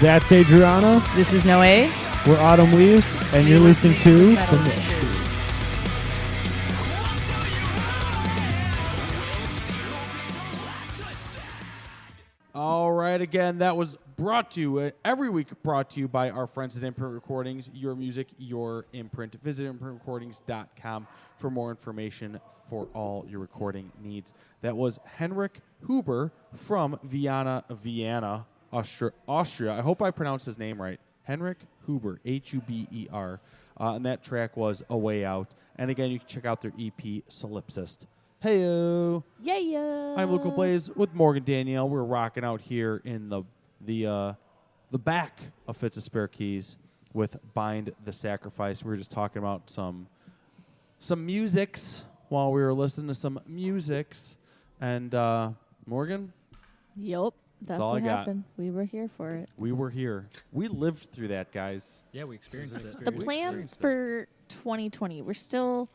That's Adriana.
This is Noe.
We're Autumn Leaves, and you're listening to The Metal Experience.
All right, again, that was brought to you every week, brought to you by our friends at Imprint Recordings. Your music, your imprint. Visit imprintrecordings.com for more information for all your recording needs. That was Henrik Huber from Vienna, Austria. I hope I pronounced his name right. Henrik Huber, Huber. And that track was A Way Out. And again, you can check out their EP, Solipsist. Hey-o!
Yeah.
I'm Luca Blaze with Morgan Danielle. We're rocking out here in the back of Fitz of Spare Keys with Bind the Sacrifice. We were just talking about some musics while we were listening to some musics. And Morgan?
Yep. That's
all
what
I got.
happened. We were here for it.
We were here. We lived through that, guys.
Yeah, we experienced it.
The plans for 2020, we're still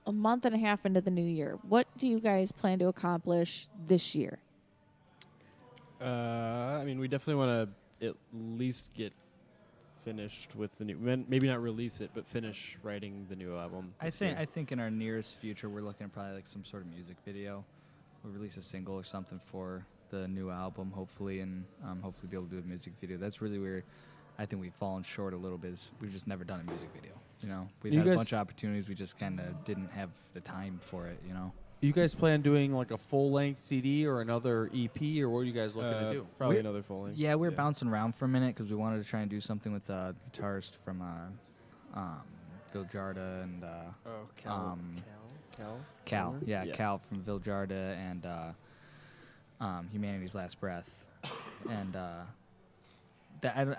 a month and a half into the new year. What do you guys plan to accomplish this year?
I mean, we definitely want to at least get finished with the new. Maybe not release it, but finish writing the new album.
I think in our nearest future, we're looking at probably like some sort of music video. We'll release a single or something for the new album, hopefully, and hopefully be able to do a music video. That's really where I think we've fallen short a little bit. Is we've just never done a music video. You know, we've had a bunch of opportunities. We just kind of didn't have the time for it. You know.
You guys plan doing like a full-length CD or another EP, or what are you guys looking to do?
Probably another full-length.
Yeah, we were bouncing around for a minute because we wanted to try and do something with the guitarist from Viljarda and Cal. Yeah, Cal from Viljarda and Humanity's Last Breath. And I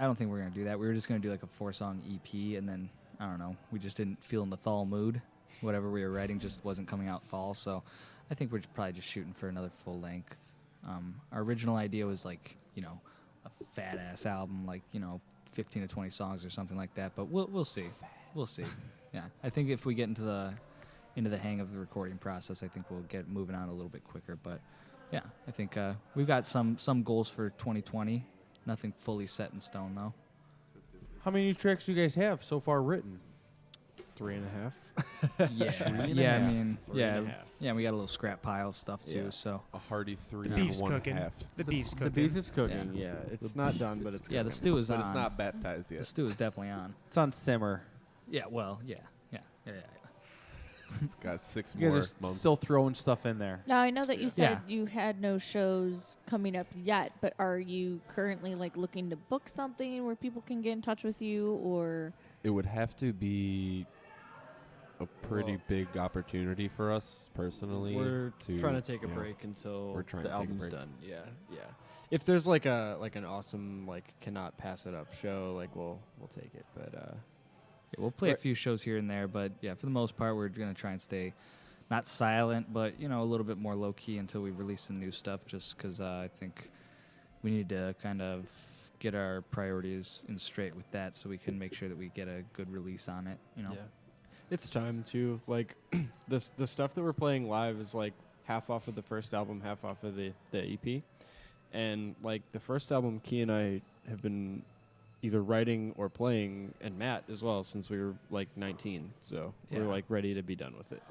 don't think we're going to do that. We were just going to do like a 4-song EP, and then, I don't know, we just didn't feel in the fall mood. Whatever we were writing just wasn't coming out fall, so I think we're probably just shooting for another full length. Our original idea was like, you know, a fat-ass album, like, you know, 15 to 20 songs or something like that, but we'll see. We'll see. Yeah, I think if we get into the hang of the recording process, I think we'll get moving on a little bit quicker. But yeah, I think we've got some goals for 2020. Nothing fully set in stone though.
How many tracks do you guys have so far written?
3.5.
Yeah, I mean, yeah, we got a little scrap pile of stuff too.
Yeah.
So
a hearty 3
The
and
beef's
1
cooking.
half.
The beef's cooking.
The beef is cooking. Yeah, it's not done, but it's
yeah. The
cooking.
stew is
But
on.
it's not baptized yet.
The stew is definitely on.
It's on simmer.
Yeah. Well. Yeah.
It's got 6
You
more
guys are
months.
still throwing stuff in there.
Now, I know that you said you had no shows coming up yet, but are you currently like looking to book something where people can get in touch with you, or?
It would have to be a pretty big opportunity for us personally.
We're trying to take a break until the album's done. Yeah. If there's like an awesome cannot pass it up show, like we'll take it. But
we'll play a few shows here and there, but yeah, for the most part, we're gonna try and stay not silent, but you know, a little bit more low key until we release some new stuff. Just because I think we need to kind of get our priorities in straight with that, so we can make sure that we get a good release on it. You know.
Yeah. It's time to like the stuff that we're playing live is like half off of the first album, half off of the EP, and like the first album, Key and I have been either writing or playing, and Matt as well, since we were like 19. So we're like ready to be done with it.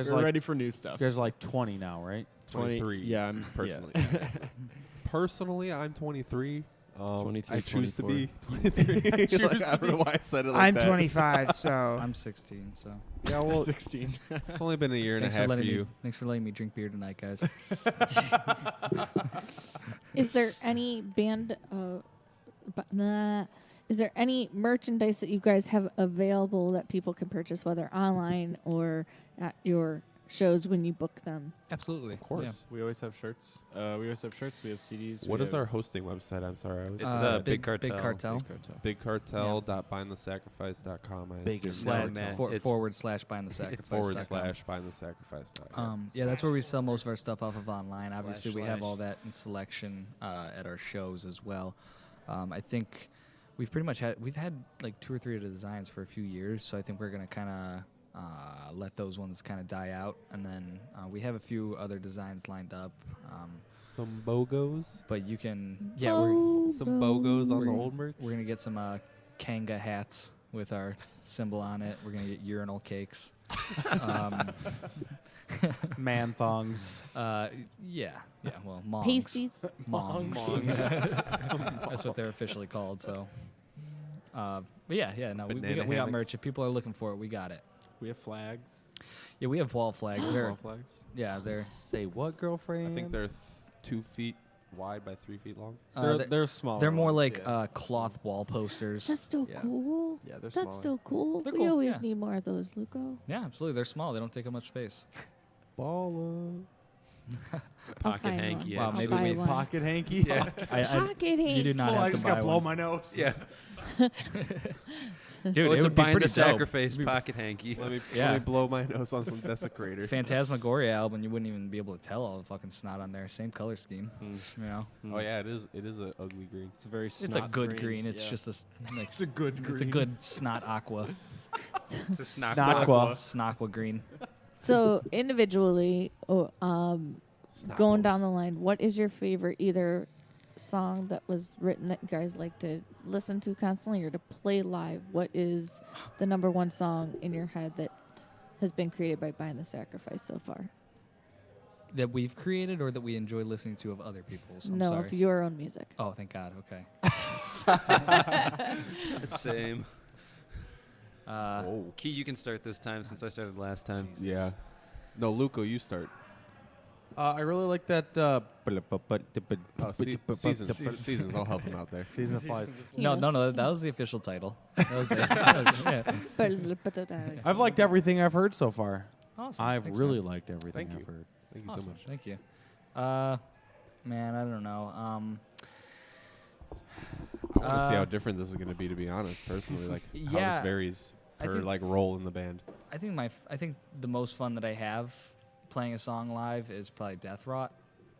We're ready for new stuff.
You guys are like 20 now, right?
23.
Yeah, I'm
personally.
Yeah.
Personally, I'm 23.
23,
I choose
24.
to be 23. I don't know why I said it like
I'm
that.
25, so
I'm 16. So
yeah, well,
16.
It's only been a year and a half for you.
Thanks for letting me drink beer tonight, guys.
Is there any band? Is there any merchandise that you guys have available that people can purchase, whether online or at your shows when you book them?
Absolutely,
of course.
Yeah, we always have shirts. We have CDs.
What is our hosting website? I'm sorry.
It's Big Cartel.
Big Cartel.
BigCartel.bindthesacrifice.com.
Forward slash Bind the Sacrifice.
/BindTheSacrifice.com.
Yeah, that's where we sell most of our stuff off of online. Obviously, we have all that in selection at our shows as well. I think we've had like 2 or 3 of the designs for a few years, so I think we're gonna kind of let those ones kind of die out, and then we have a few other designs lined up.
Some BOGOs,
but you can
some BOGOs on the old merch.
We're gonna get some Kanga hats with our symbol on it. We're gonna get urinal cakes,
man thongs.
Yeah. Well, mongs.
Pasties.
Mongs. That's what they're officially called. So, but yeah. No, we got merch. If people are looking for it, we got it.
We have flags.
Yeah, we have wall flags.
Wall flags.
Yeah, they're.
Say what, girlfriend?
I think they're 2 feet wide by 3 feet long.
They're smaller
They're more
ones,
like
yeah.
cloth wall posters.
That's still cool.
Yeah, they're
That's
smaller.
still cool.
They're
We
cool,
always
yeah.
need more of those, Luco.
Yeah, absolutely. They're small. They don't take up much space.
Baller.
It's a pocket
find
hanky.
one.
Wow,
I'll
maybe
buy
we
one.
Pocket hanky.
Yeah.
Pocket hanky.
You do not have
I
to
just
buy
got blow
one.
my nose.
Yeah.
Dude,
Go
it
to
would be
Bind
pretty
the
dope.
Sacrifice
It'd be-
pocket hanky.
Let me
Yeah.
blow my nose on some Desecrator.
Phantasmagoria album, you wouldn't even be able to tell all the fucking snot on there. Same color scheme. You know?
Oh yeah, it is. It is an ugly green.
It's a very
It's a good green. It's
yeah.
just a like,
It's a good
It's a
green.
good snot aqua.
It's a snot.
Snaqua green.
So individually, going down the line, what is your favorite either song that was written that you guys like to listen to constantly or to play live? What is the number one song in your head that has been created by Bind the Sacrifice so far?
That we've created or that we enjoy listening to of other people's? I'm
No,
sorry.
of your own music.
Oh, thank God. Okay.
Same.
Whoa.
Key, you can start this time since I started last time.
Yeah. No, Luco, you start.
I really like that.
Seasons. I'll help him out there.
Season of Flies.
No, that was the official title. That was yeah.
I've liked everything I've heard so far.
Awesome.
I've
Thanks,
really
man.
liked everything
Thank
I've
you.
heard.
Thank you
Awesome.
so much.
Thank you. Man, I don't know.
I want to see how different this is going to be. To be honest, personally, like how
Yeah,
this varies
I
per
think-
like role in the band.
I think the most fun that I have playing a song live is probably Death Rot.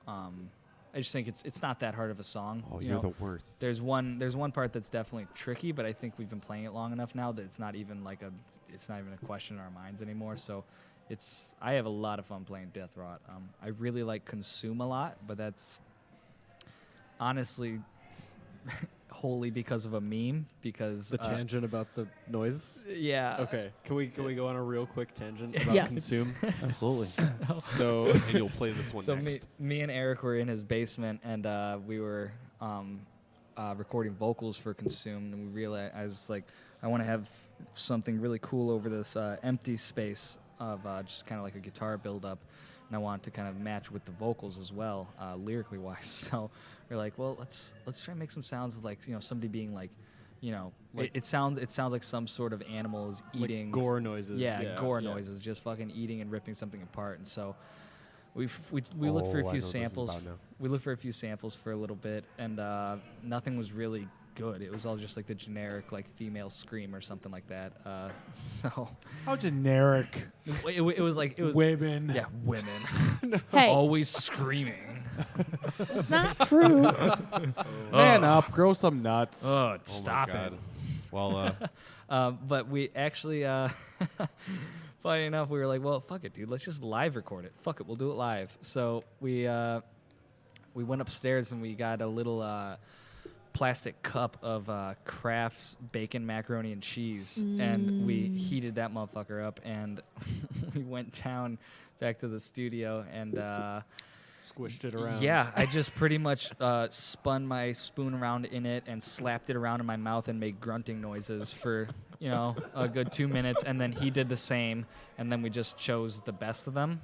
I just think it's not that hard of a song.
Oh,
you
you're
know.
the worst.
There's one part that's definitely tricky, but I think we've been playing it long enough now that it's not even a question in our minds anymore. So I have a lot of fun playing Death Rot. I really like Consume a lot, but that's honestly wholly because of a meme. Because
The tangent about the noise.
Yeah.
Okay. Can we go on a real quick tangent about
Yes.
Consume?
Absolutely.
So
And you'll play this one
So
next.
me and Eric were in his basement, and we were recording vocals for Consume, and we realized I was like, I want to have something really cool over this empty space of just kind of like a guitar build-up, and I wanted to kind of match with the vocals as well, lyrically wise. So we're like, well, let's try and make some sounds of like somebody being like,
Like-
it sounds like some sort of animal is
Like
eating
gore noises.
Yeah, gore noises, just fucking eating and ripping something apart. And so we looked for a
Oh, I know
few
what this is
samples.
about now.
We looked for a few samples for a little bit, and nothing was really good. It was all just like the generic like female scream or something like that. So
How generic.
it was
Women.
Yeah, women.
Hey.
Always screaming.
It's not true.
Man up, grow some nuts.
Oh,
Oh
stop
my God.
it.
Well,
But we actually, funny enough, we were like, well, fuck it, dude. Let's just live record it. Fuck it, we'll do it live. So we went upstairs and we got a little plastic cup of Kraft's bacon, macaroni, and cheese, and we heated that motherfucker up, and we went down back to the studio and.
Squished it around.
Yeah, I just pretty much spun my spoon around in it and slapped it around in my mouth and made grunting noises for, a good 2 minutes. And then he did the same. And then we just chose the best of them.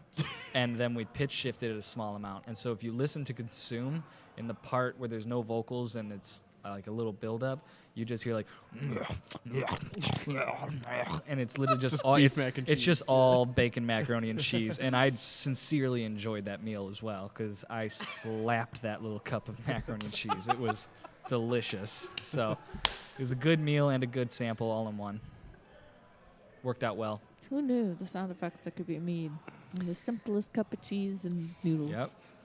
And then we pitch shifted it a small amount. And so if you listen to Consume in the part where there's no vocals and it's like a little build-up, you just hear like, and it's literally just all
beef
it's,
mac and
it's just
cheese.
all bacon, macaroni, and cheese. And I sincerely enjoyed that meal as well because I slapped that little cup of macaroni and cheese. It was delicious. So it was a good meal and a good sample all in one. Worked out well.
Who knew the sound effects that could be made on the simplest cup of cheese and noodles?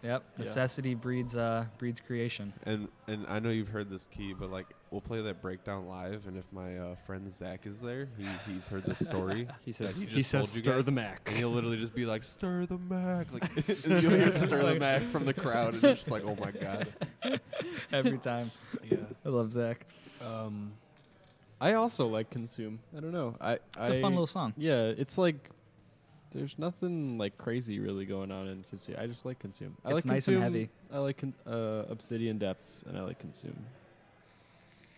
Yep. Necessity breeds creation.
and I know you've heard this, Key, but like we'll play that breakdown live, and if my friend Zach is there, he's heard this story.
He
that
says-
just
he says,
told you
"Stir
guys,"
the mac.
and he'll literally just be like, "Stir the mac," like and you'll hear "Stir the mac" from the crowd, and it's just like, "Oh my God!"
Every time.
Yeah.
I love Zach.
I also like Consume. I don't know. It's
a fun little song.
Yeah, it's like there's nothing like crazy really going on in Consume. I just like Consume. I
It's
like
nice and
Consume.
heavy.
I like Obsidian Depths, and I like Consume.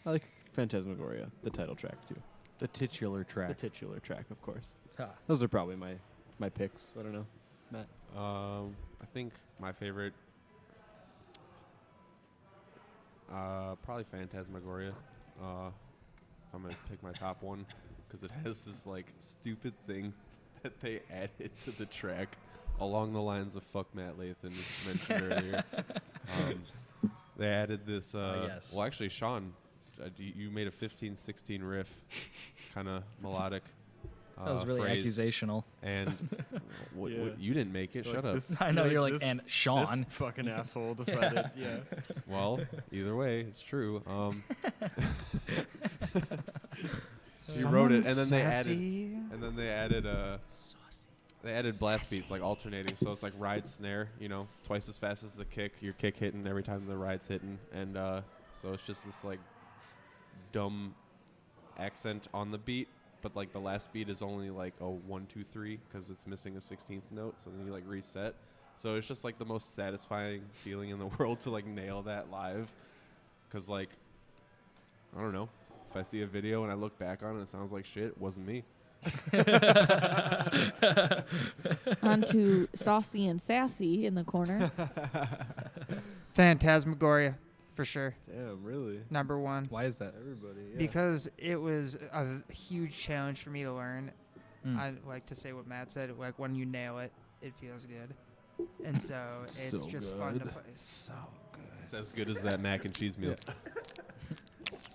I like Phantasmagoria, the title track too.
The titular track.
The titular track, of course.
Ah.
Those are probably my picks. I don't know, Matt.
I think my favorite. Probably Phantasmagoria. If I'm gonna pick my top one, because it has this like stupid thing that they added to the track along the lines of "fuck Matt Lathan" mentioned earlier. They added this.
Yes.
Well, actually, Sean, you made a 15-16 riff, kind of melodic.
That was really
phrase.
accusational.
And you didn't make it.
Like
Shut up.
I know, you're like, and Sean.
This fucking asshole decided. Yeah.
Well, either way, it's true. He wrote it, and then they added blast beats, like alternating. So it's like ride snare, twice as fast as the kick. Your kick hitting every time the ride's hitting, and so it's just this like dumb accent on the beat. But like the last beat is only like a 1, 2, 3 because it's missing a 16th note. So then you like reset. So it's just like the most satisfying feeling in the world to like nail that live. Because like, I don't know, if I see a video and I look back on it, it sounds like shit. It wasn't me.
On to Saucy and Sassy in the corner.
Phantasmagoria, for sure.
Damn, really?
Number one.
Why is that?
Everybody. Yeah.
Because it was a huge challenge for me to learn. I like to say what Matt said. Like when you nail it, it feels good, and so it's
So
just fun to play. So good.
It's as good as that mac and cheese meal.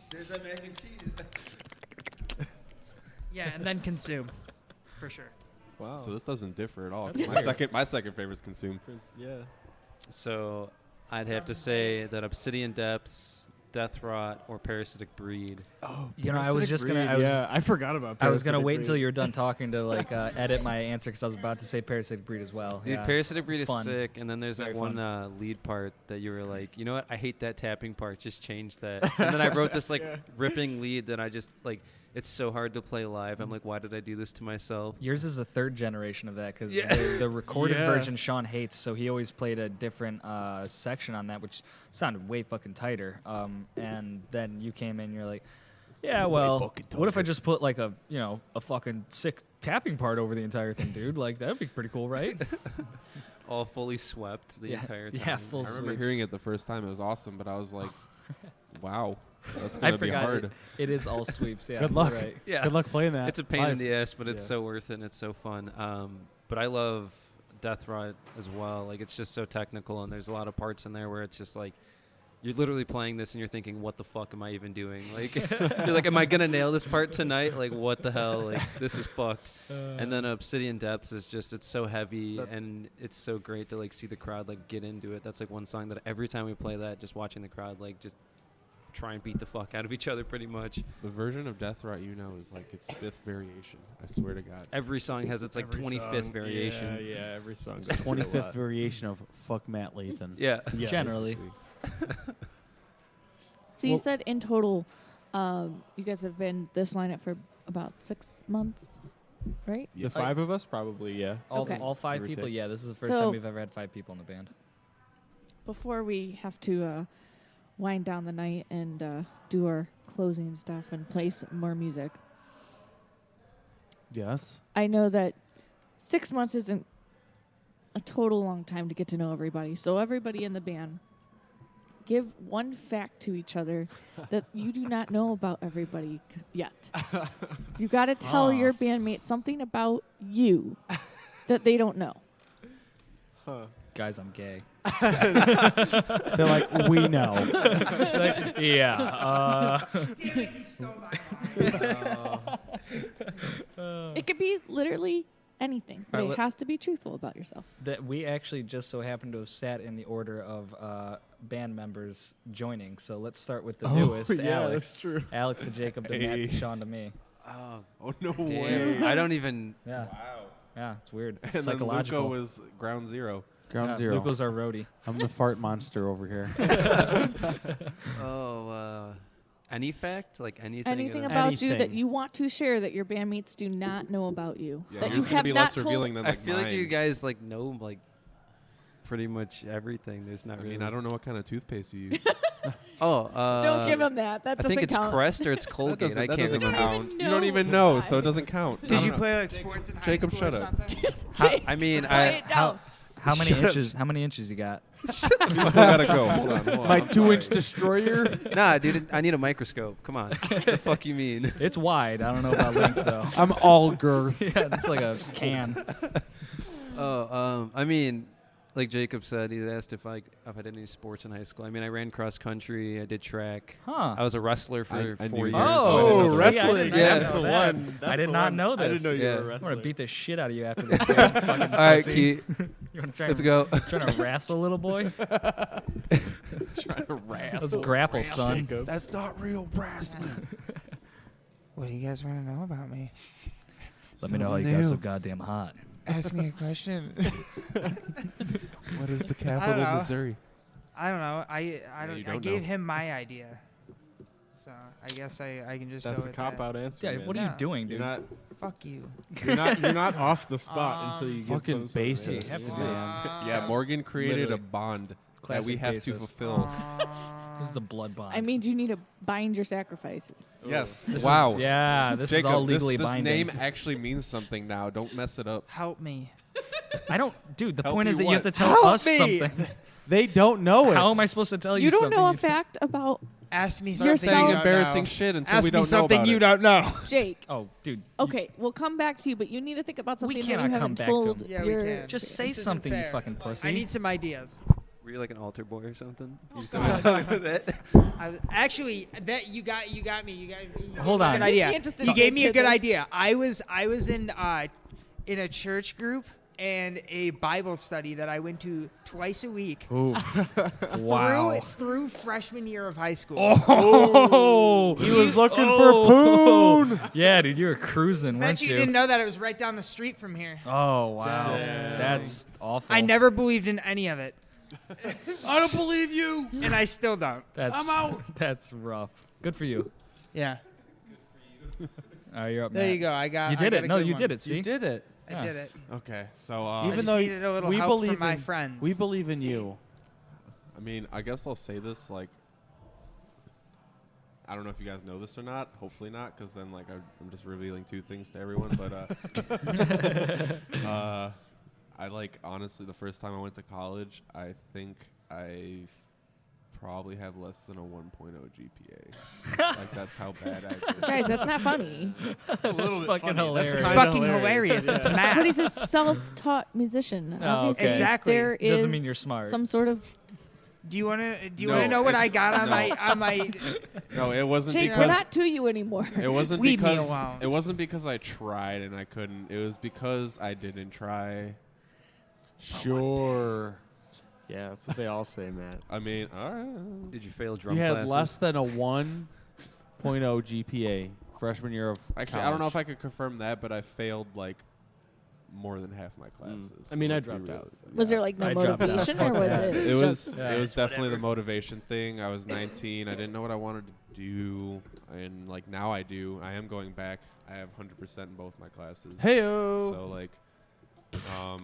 There's that mac and cheese. Yeah, and then consume, for sure.
Wow.
So this doesn't differ at all.
That's
My second favorite is Consume.
Yeah.
So I'd have to say that Obsidian Depths, Death Rot, or Parasitic Breed.
Oh,
You know, I was just gonna.
I forgot about.
I was gonna
Parasitic
wait
Breed.
until you're done talking to like edit my answer because I was about to say Parasitic Breed as well.
Dude,
Yeah.
Parasitic Breed
It's
is
fun.
sick, and then there's
Very
that one
fun.
lead part that you were like, you know what? I hate that tapping part. Just change that. And then I wrote this like ripping lead that I just like. It's so hard to play live. I'm like, why did I do this to myself?
Yours is the third generation of that because
Yeah.
the recorded
Yeah.
version Sean hates, so he always played a different section on that, which sounded way fucking tighter. And then you came in, you're like, yeah, well, what if I just put like a fucking sick tapping part over the entire thing, dude? Like that'd be pretty cool, right?
All fully swept the entire time.
Yeah, full
I remember
sweeps.
hearing it the first time. It was awesome, but I was like, wow, that's
I
going to be
forgot
hard.
it is all sweeps. Yeah,
Good luck.
you're right.
Yeah.
Good luck playing that.
It's a pain in
live.
the ass, but it's so worth it and it's so fun. But I love Death Rot as well. Like it's just so technical, and there's a lot of parts in there where it's just like you're literally playing this and you're thinking, what the fuck am I even doing? Like you're like, am I gonna nail this part tonight? Like what the hell? Like this is fucked. And then Obsidian Depths is just it's so heavy and it's so great to like see the crowd like get into it. That's like one song that every time we play that, just watching the crowd like just try and beat the fuck out of each other pretty much.
The version of Death Rot is like its 5th variation. I swear to God.
Every song has its like
Every
25th
song.
variation.
Yeah, every song.
It's 25th variation of "Fuck Matt Lathan."
Yeah.
Yes.
Generally.
So you said in total, you guys have been this lineup for about 6 months, right?
The 5 of us, probably. Yeah.
Okay.
All 5
Give or
people.
take.
Yeah, this is the first
So-
time we've ever had 5 people in the band.
Before we have to wind down the night and do our closing stuff and play some more music,
Yes.
I know that 6 months isn't a total long time to get to know everybody. So everybody in the band, give one fact to each other that you do not know about everybody yet. You got to tell your bandmates something about you that they don't know.
Guys, I'm gay.
They're like, we know.
Like, yeah.
It could be literally anything, but
Alright,
it has to be truthful about yourself.
That we actually just so happen to have sat in the order of band members joining. So let's start with the newest,
yeah,
Alex.
that's true.
Alex to Jacob to Matt to Sean to me.
Oh, no
Damn.
way.
I don't even.
Yeah.
Wow.
Yeah, it's weird.
And then
Psychological.
Luco was ground zero.
Ground
Yeah,
zero.
Luco's our roadie.
I'm the fart monster over here.
Any fact? Like anything?
Anything
in
about you that
Anything.
you want to share that your bandmates do not know about you.
Yeah,
that
yours
you
gonna
have
be
not
less
told.
revealing than
I
like
feel like you
mine.
guys like know like pretty much everything. There's not
I
really.
mean, I don't know what kind of toothpaste you use.
Oh,
Don't give him that. That
I
doesn't
think it's
count.
Crest or it's Colgate. I can't
doesn't
remember.
count.
even
You don't
know.
even know, so it doesn't count.
Did you play like sports in high
Jacob,
school
shut
or
up.
something?
I mean,
Quiet down.
How many inches? How many inches you got?
You still gotta go. Hold on.
My
I'm
2-inch
sorry.
destroyer.
Nah, dude, I need a microscope. Come on. What the fuck you mean?
It's wide. I don't know about length though.
I'm all girth.
Yeah, it's like a can.
I mean, like Jacob said, he asked if I did any sports in high school. I mean, I ran cross country. I did track.
Huh.
I was a wrestler for
I
4
knew
years.
you were
Oh,
wrestling.
Yeah.
That's the
one.
I did not know this.
I didn't know you were a
I'm gonna
wrestler.
beat the shit out of you after this. Fucking
All right,
pussy.
Keith.
You wanna try
Let's
and-
go.
Trying to wrestle, little boy.
Trying to wrestle.
Let's grapple, son.
That's not real wrestling.
What do you guys want to know about me?
Let me know how you got so goddamn hot.
Ask me a question.
What is the
I
capital
don't
of
know.
Missouri?
I don't know. I
you
don't. I
don't
gave
know.
him my idea, so I guess I can just
That's
go
a
with
cop
that.
out answer.
Yeah,
man.
what are you doing,
You're
dude?
not.
Fuck you.
You're not off the spot until you get
fucking
some sort of
basis.
answer.
Have to do this.
Yeah, Morgan created
Literally.
a bond that
Classic
we have to
basis.
fulfill.
This is the blood bond.
I mean, you need to bind your sacrifices.
Yes.
This is-
Wow.
yeah, this
Jacob,
is all legally
this
binding.
name actually means something now. Don't mess it up.
Help me.
I don't, dude. The
Help
point
you
is that you have
what?
to tell
Help
us
me!
something.
They don't know it.
How am I supposed to tell you?
You don't
something
know a
you-
fact about
Ask me
Start
something.
saying
you don't
embarrassing
know.
shit until
Ask
we
me
don't know
something
about
you
it.
don't know.
Jake.
Oh, dude.
Okay, we'll come back to you, but you need to think about something that you
cannot come
haven't
back to
told
him.
Yeah, we
your
can.
Just say
This isn't
something, you
fair.
fucking pussy.
I need some ideas.
Were you like an altar boy or something? You just
God.
don't tell me that.
Actually, that you got me. You gave me
Hold
a
on.
good idea.
You can't just
You gave me a
admit
good
to this.
idea. I was in a church group and a Bible study that I went to twice a week.
Wow.
Through freshman year of high school.
Oh,
He was looking for poon.
Yeah, dude, you were cruising,
Bet
weren't
you
you?
didn't know that it was right down the street from here.
Oh wow,
Dang.
that's awful.
I never believed in any of it,
I don't believe you.
and I still don't.
That's,
I'm out.
That's rough. Good for you.
Yeah.
All right, you're up.
There
Matt.
you go. I got.
You
I
did
got
it.
a
No,
good
you
one.
did it. See,
You did it.
I did it.
Okay, so
I
Even
just
though
needed a little
we
help
believe
from my
in
friends.
we believe in you.
I mean, I guess I'll say this like. I don't know if you guys know this or not. Hopefully not, because then like I'm just revealing two things to everyone. But I like honestly the first time I went to college, I think I probably have less than a 1.0 GPA. Like that's how bad I did.
Guys, that's not funny.
That's a little bit
fucking
funny.
hilarious.
It's
That's
fucking hilarious. It's math.
But he's a self-taught musician.
Oh,
Obviously,
okay.
Exactly.
there is
Doesn't mean you're smart.
some sort of.
Do you want to? Do you
No,
want to know what I
it's-
got on
no.
my?
No, it wasn't
Jake,
because
we're not to you anymore.
it wasn't
Leave me
because
alone.
it wasn't because I tried and I couldn't. It was because I didn't try.
Sure.
Yeah, that's what they all say, Matt.
I mean, all right.
Did you fail drum
You had
classes?
less than a 1.0 GPA freshman year of
Actually, I don't know if I could confirm that, but I failed like more than half my classes.
I mean, I
let's be
dropped
real.
out.
Was there like no
I dropped out.
motivation, or
Fuck
was
that.
it?
It was
just-
it was definitely the motivation thing. I was 19. I didn't know what I wanted to do, and like now I do. I am going back. I have 100% in both my classes.
Heyo.
So like,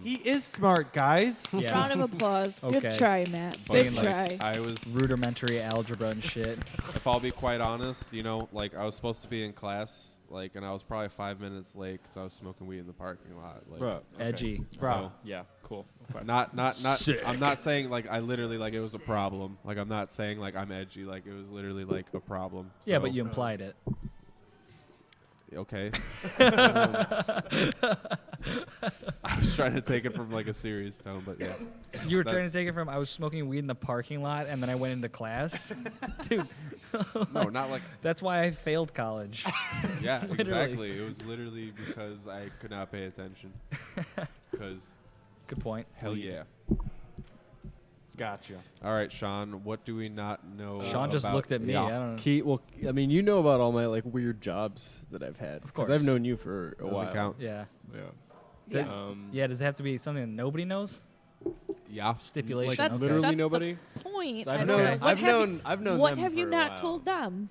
He is smart, guys.
Yeah.
Round of applause. Good
Okay.
try, Matt.
but,
Good
like,
try.
I was.
rudimentary algebra and shit.
If I'll be quite honest, you know, like I was supposed to be in class, like, and I was probably 5 minutes late because I was smoking weed in the parking lot. Like,
Bro, okay.
Edgy.
So,
Yeah, cool. Okay.
not.
Sick.
I'm not saying like I literally like it was a problem. Like I'm not saying like I'm edgy. Like it was literally like a problem.
Yeah,
So-
but you implied it.
Okay. I was trying to take it from like a serious tone, but yeah.
You were trying
That's-
to take it from I was smoking weed in the parking lot and then I went into class. Dude.
No, not like.
That's why I failed college.
Yeah,
Literally.
exactly. It was literally because I could not pay attention. Because.
Good point.
Hell yeah.
Gotcha.
All right, Sean. What do we not know?
Sean just
about-
looked at me.
Yeah.
I don't know.
Well, I mean, you know about all my like weird jobs that I've had.
Of course.
I've known you for a
Doesn't
while.
count.
Yeah.
Yeah.
Yeah.
Yeah, does it have to be something that nobody knows?
Yeah.
Stipulation.
Like
That's-
okay.
literally
that's the
nobody.
Point.
So
I
I've
don't
known.
know. What
I've
have
known.
you,
I've known.
what
them
have you
for a
not
while.
told them?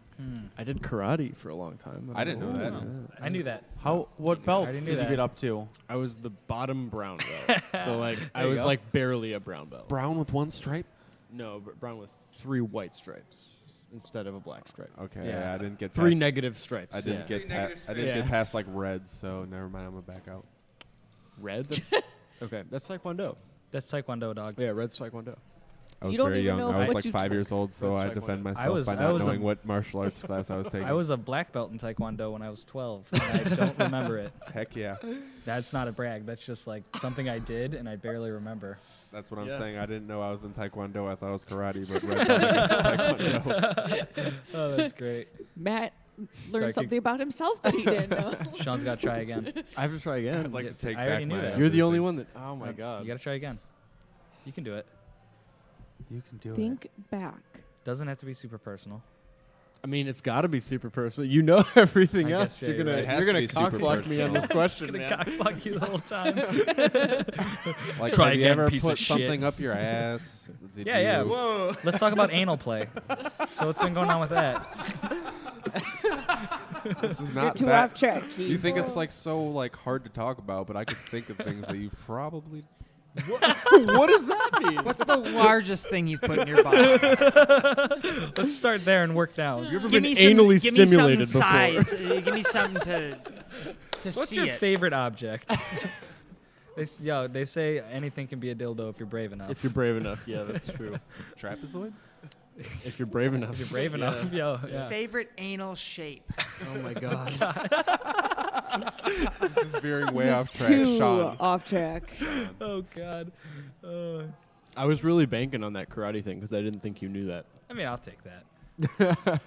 I did karate for a long time.
I didn't know that.
I knew that.
How? What belt
already
did
knew
you
that.
get up to?
I was the bottom brown belt. So like I
There you
was
go.
like barely a brown belt.
Brown with one stripe.
No, brown with 3 white stripes instead of a black stripe.
Okay.
Yeah.
Yeah, I didn't get
3
past-
negative stripes.
I didn't
yeah.
get.
Three negative
I didn't
stripes.
get past like red, so never mind. I'm gonna back out.
red. That's, okay, that's taekwondo.
That's Taekwondo, dog.
Yeah, Red's Taekwondo.
I was
You don't
very
even
young.
know
I was
what
like
you
5
took.
years old, so I
That's
defend
Taekwondo.
myself by
I
not
was a-
knowing what martial arts class I was taking.
I was a black belt in Taekwondo when I was 12, and I don't remember it.
Heck yeah.
That's not a brag. That's just like something I did, and I barely remember.
That's what I'm
Yeah.
saying. I didn't know I was in Taekwondo. I thought it was karate, but Red Belt is Taekwondo.
Oh, that's great.
Matt
Sorry,
learned something about himself that he didn't know.
Sean's got to try again.
I have to try again.
I'd like to take
I already
back
knew
my.
that.
You're the only
everything.
one that. Oh my god.
You got to try again. You can do it.
You can do
Think back.
Doesn't have to be super personal.
I mean, it's got to be super personal. You know everything
I
else.
guess, yeah,
You're gonna
It has
you're
to
gonna
be super
cock block me on
personal.
this question,
Gonna
man.
cockblock you the whole time.
Like,
Try
have you
again,
ever
piece of
put
shit.
something up your ass? Did
Yeah, yeah.
you-
Whoa.
Let's talk about anal play. So what's been going on with that?
This is
You're
not
too
that.
off track.
You think it's like so like hard to talk about, but I could think of things that you've probably.
What does that mean?
What's the largest thing you've put in your body?
Let's start there and work down.
You ever
Give
been
me some,
anally
give me
stimulated
some
before?
size. Give me something to
What's
see
your
it.
favorite object? They say anything can be a dildo if you're brave enough.
If you're brave enough, yeah, that's true.
Trapezoid?
If you're brave enough.
If you're brave enough, yeah.
Favorite anal shape?
Oh my god.
This is veering way
This
off
is
track.
too
Sean.
off track.
Oh God.
I was really banking on that karate thing because I didn't think you knew that.
I mean, I'll take that.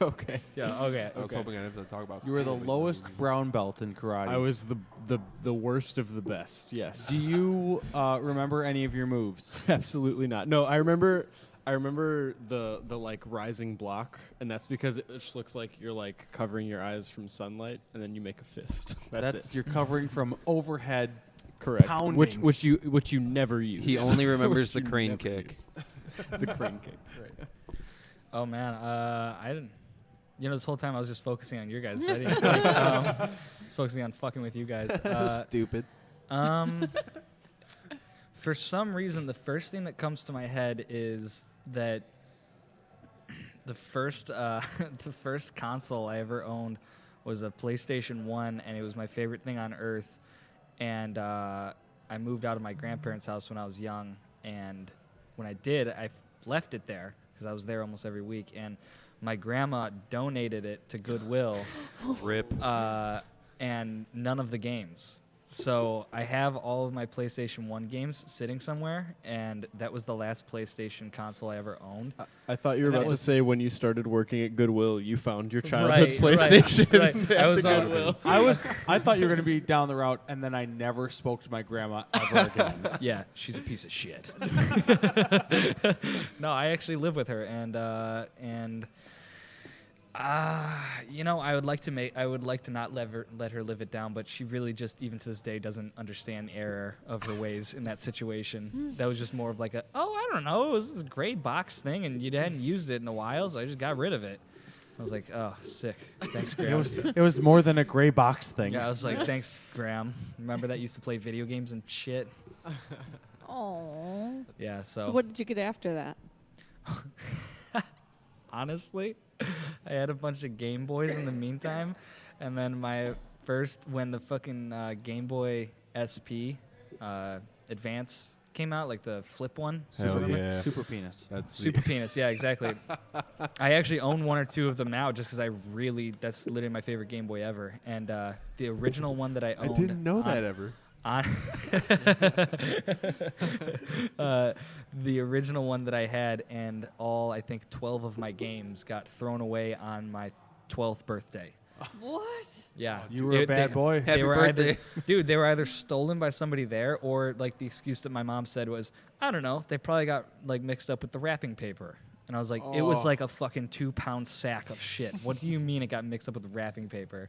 Okay.
Yeah. Okay.
I was
okay.
hoping I didn't have to talk about.
You were the
school, but
lowest brown belt in karate.
I was the worst of the best. Yes.
Do you remember any of your moves?
Absolutely not. No, I remember the like rising block, and that's because it just looks like you're like covering your eyes from sunlight, and then you make a fist. That's it.
You're covering from overhead.
Correct.
Poundings.
Which you never use.
He only remembers the
Which you
crane
never
kick.
use. The crane kick. Right.
Oh man, I didn't. You know, this whole time I was just focusing on your guys. I didn't. I was focusing on fucking with you guys.
Stupid.
For some reason, the first thing that comes to my head is that the first console I ever owned was a PlayStation 1, and it was my favorite thing on earth. And I moved out of my grandparents' house when I was young, and when I did, I left it there because I was there almost every week. And my grandma donated it to Goodwill.
Rip.
And none of the games. So I have all of my PlayStation 1 games sitting somewhere, and that was the last PlayStation console I ever owned.
I thought you were
And that
about to
was-
say when you started working at Goodwill, you found your childhood
Right,
PlayStation.
right.
at
I was
the
on-
Goodwill.
I thought you were going to be down the route, and then I never spoke to my grandma ever again.
Yeah, she's a piece of shit. No, I actually live with her, and you know, I would like to not let her live it down, but she really just, even to this day, doesn't understand the error of her ways in that situation. That was just more of like I don't know, it was this gray box thing, and you hadn't used it in a while, so I just got rid of it. I was like, oh, sick. Thanks, Graham.
It was more than a gray box thing.
Yeah, I was like, thanks, Graham. Remember that used to play video games and shit?
Oh.
Yeah,
So what did you get after that?
Honestly, I had a bunch of Game Boys in the meantime, and then when the fucking Game Boy SP Advance came out, like the flip one.
Hell
Super,
yeah.
Super penis.
That's
Super penis, yeah, exactly. I actually own one or two of them now, just because that's literally my favorite Game Boy ever. And the original one that I owned.
I didn't know that ever.
The original one that I had, and I think 12 of my games got thrown away on my 12th birthday.
What?
Yeah,
You were a bad boy.
They
Happy
were
birthday.
they were either stolen by somebody there, or like the excuse that my mom said was, I don't know, they probably got like mixed up with the wrapping paper. And I was like, it was like a fucking 2-pound sack of shit. What do you mean it got mixed up with the wrapping paper?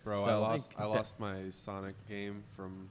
Bro,
So,
I lost my Sonic game from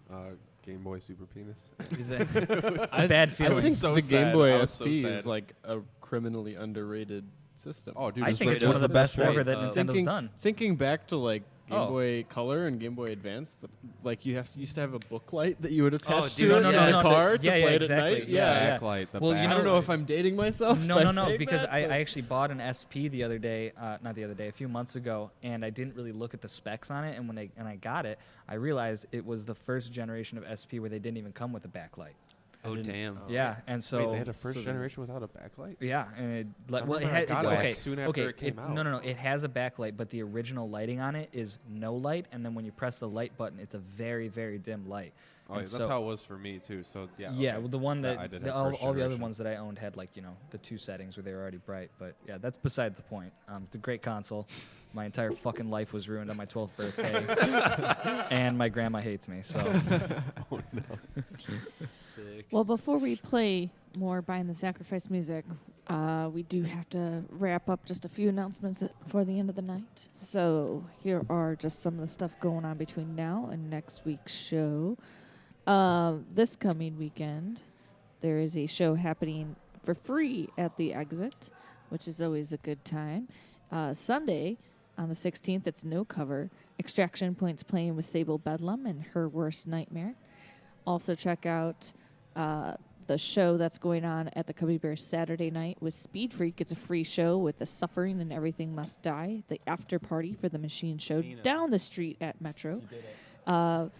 Game Boy Super Penis.
It's a bad feeling.
I think
so
the
sad.
Game Boy
I was
SP
so sad.
is like a criminally underrated system.
Oh, dude,
I
it's
think
like
it's one of the best
right.
ever that Nintendo's done.
Thinking back to like Game
Oh.
Boy Color and Game Boy Advance, like you used to have a book light that you would attach
dude,
to
no,
it
no,
in
no,
the
no,
car
yeah,
to
yeah,
play it
exactly.
at night.
Yeah.
backlight. The
Well, you
I
know-
don't know if I'm dating myself.
No,
by
no, no,
saying
because
that,
I
but-
actually bought an SP the other day, a few months ago, and I didn't really look at the specs on it, and when I got it, I realized it was the first generation of SP where they didn't even come with a backlight.
Oh damn!
Yeah, and so
Wait, they had a first generation without a backlight.
Yeah, and it
I got it
okay.
soon after
okay,
it came out.
No, it has a backlight, but the original lighting on it is no light, and then when you press the light button, it's a very, very dim light.
Oh, yeah,
And
that's how it was for me too. So yeah.
Yeah,
okay.
well, the one
Yeah,
that
I did
the,
have
all,
first
all the other
generation.
ones that I owned had like the 2 settings where they were already bright. But yeah, that's beside the point. It's a great console. My entire fucking life was ruined on my 12th birthday, and my grandma hates me. So.
Oh no.
Sick.
Well, before we play more Bind the Sacrifice music, we do have to wrap up just a few announcements for the end of the night. So here are just some of the stuff going on between now and next week's show. This coming weekend, there is a show happening for free at the Exit, which is always a good time. Sunday, on the 16th, it's no cover. Extraction Point's playing with Sable Bedlam and Her Worst Nightmare. Also check out the show that's going on at the Cubby Bear Saturday night with Speed Freak. It's a free show with The Suffering and Everything Must Die, the after party for the Machine Show down the street at Metro.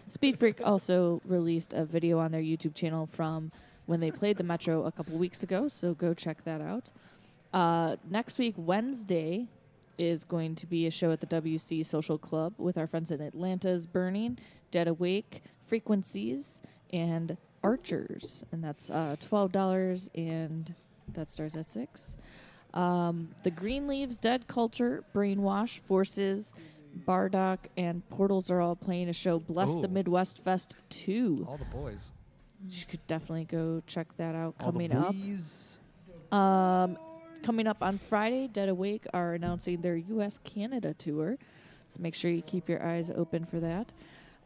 Speed Freak also released a video on their YouTube channel from when they played the Metro a couple weeks ago, so go check that out. Next week, Wednesday, is going to be a show at the WC Social Club with our friends in Atlanta's Burning, Dead Awake, Frequencies, and Archers. And that's $12, and that starts at 6. The Greenleaves, Dead Culture, Brainwash, Forces, Bardock, and Portals are all playing a show, Bless the
Ooh.
Midwest Fest 2.
All the boys.
You could definitely go check that out
All the
coming up.
boys.
Coming up on Friday, Dead Awake are announcing their U.S.-Canada tour, so make sure you keep your eyes open for that.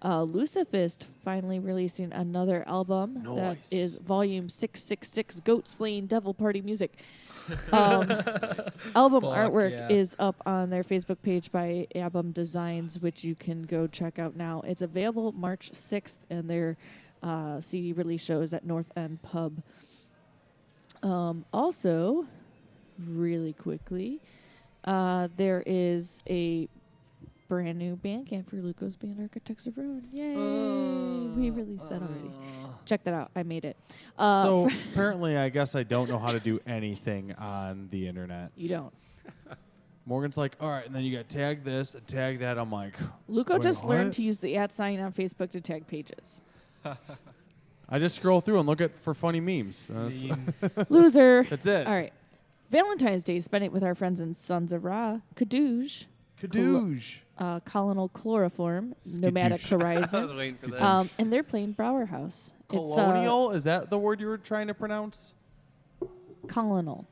Lucifist finally releasing another album that is Volume 666, Goat Slaying Devil Party Music. Album artwork is up on their Facebook page by Album Designs, which you can go check out now. It's available March 6th, and their CD release show is at North End Pub. Also, really quickly, there is a brand new Bandcamp for Luco's band Architects of Ruin. Yay! We released that already. Check that out. I made it.
So apparently, I guess I don't know how to do anything on the internet.
You don't.
Morgan's like, all right, and then you got tag this and tag that. I'm like,
Luco
wait,
just
what?
learned to use the @ on Facebook to tag pages.
I just scroll through and look for funny memes.
Loser.
That's it.
All right. Valentine's Day, spend it with our friends in Sons of Ra. Kadoosh.
Kadoosh.
Colonel Chloroform. Nomadic Horizon.
I was waiting for that.
And they're playing Brower House.
Colonial? Is that the word you were trying to pronounce?
Colonel.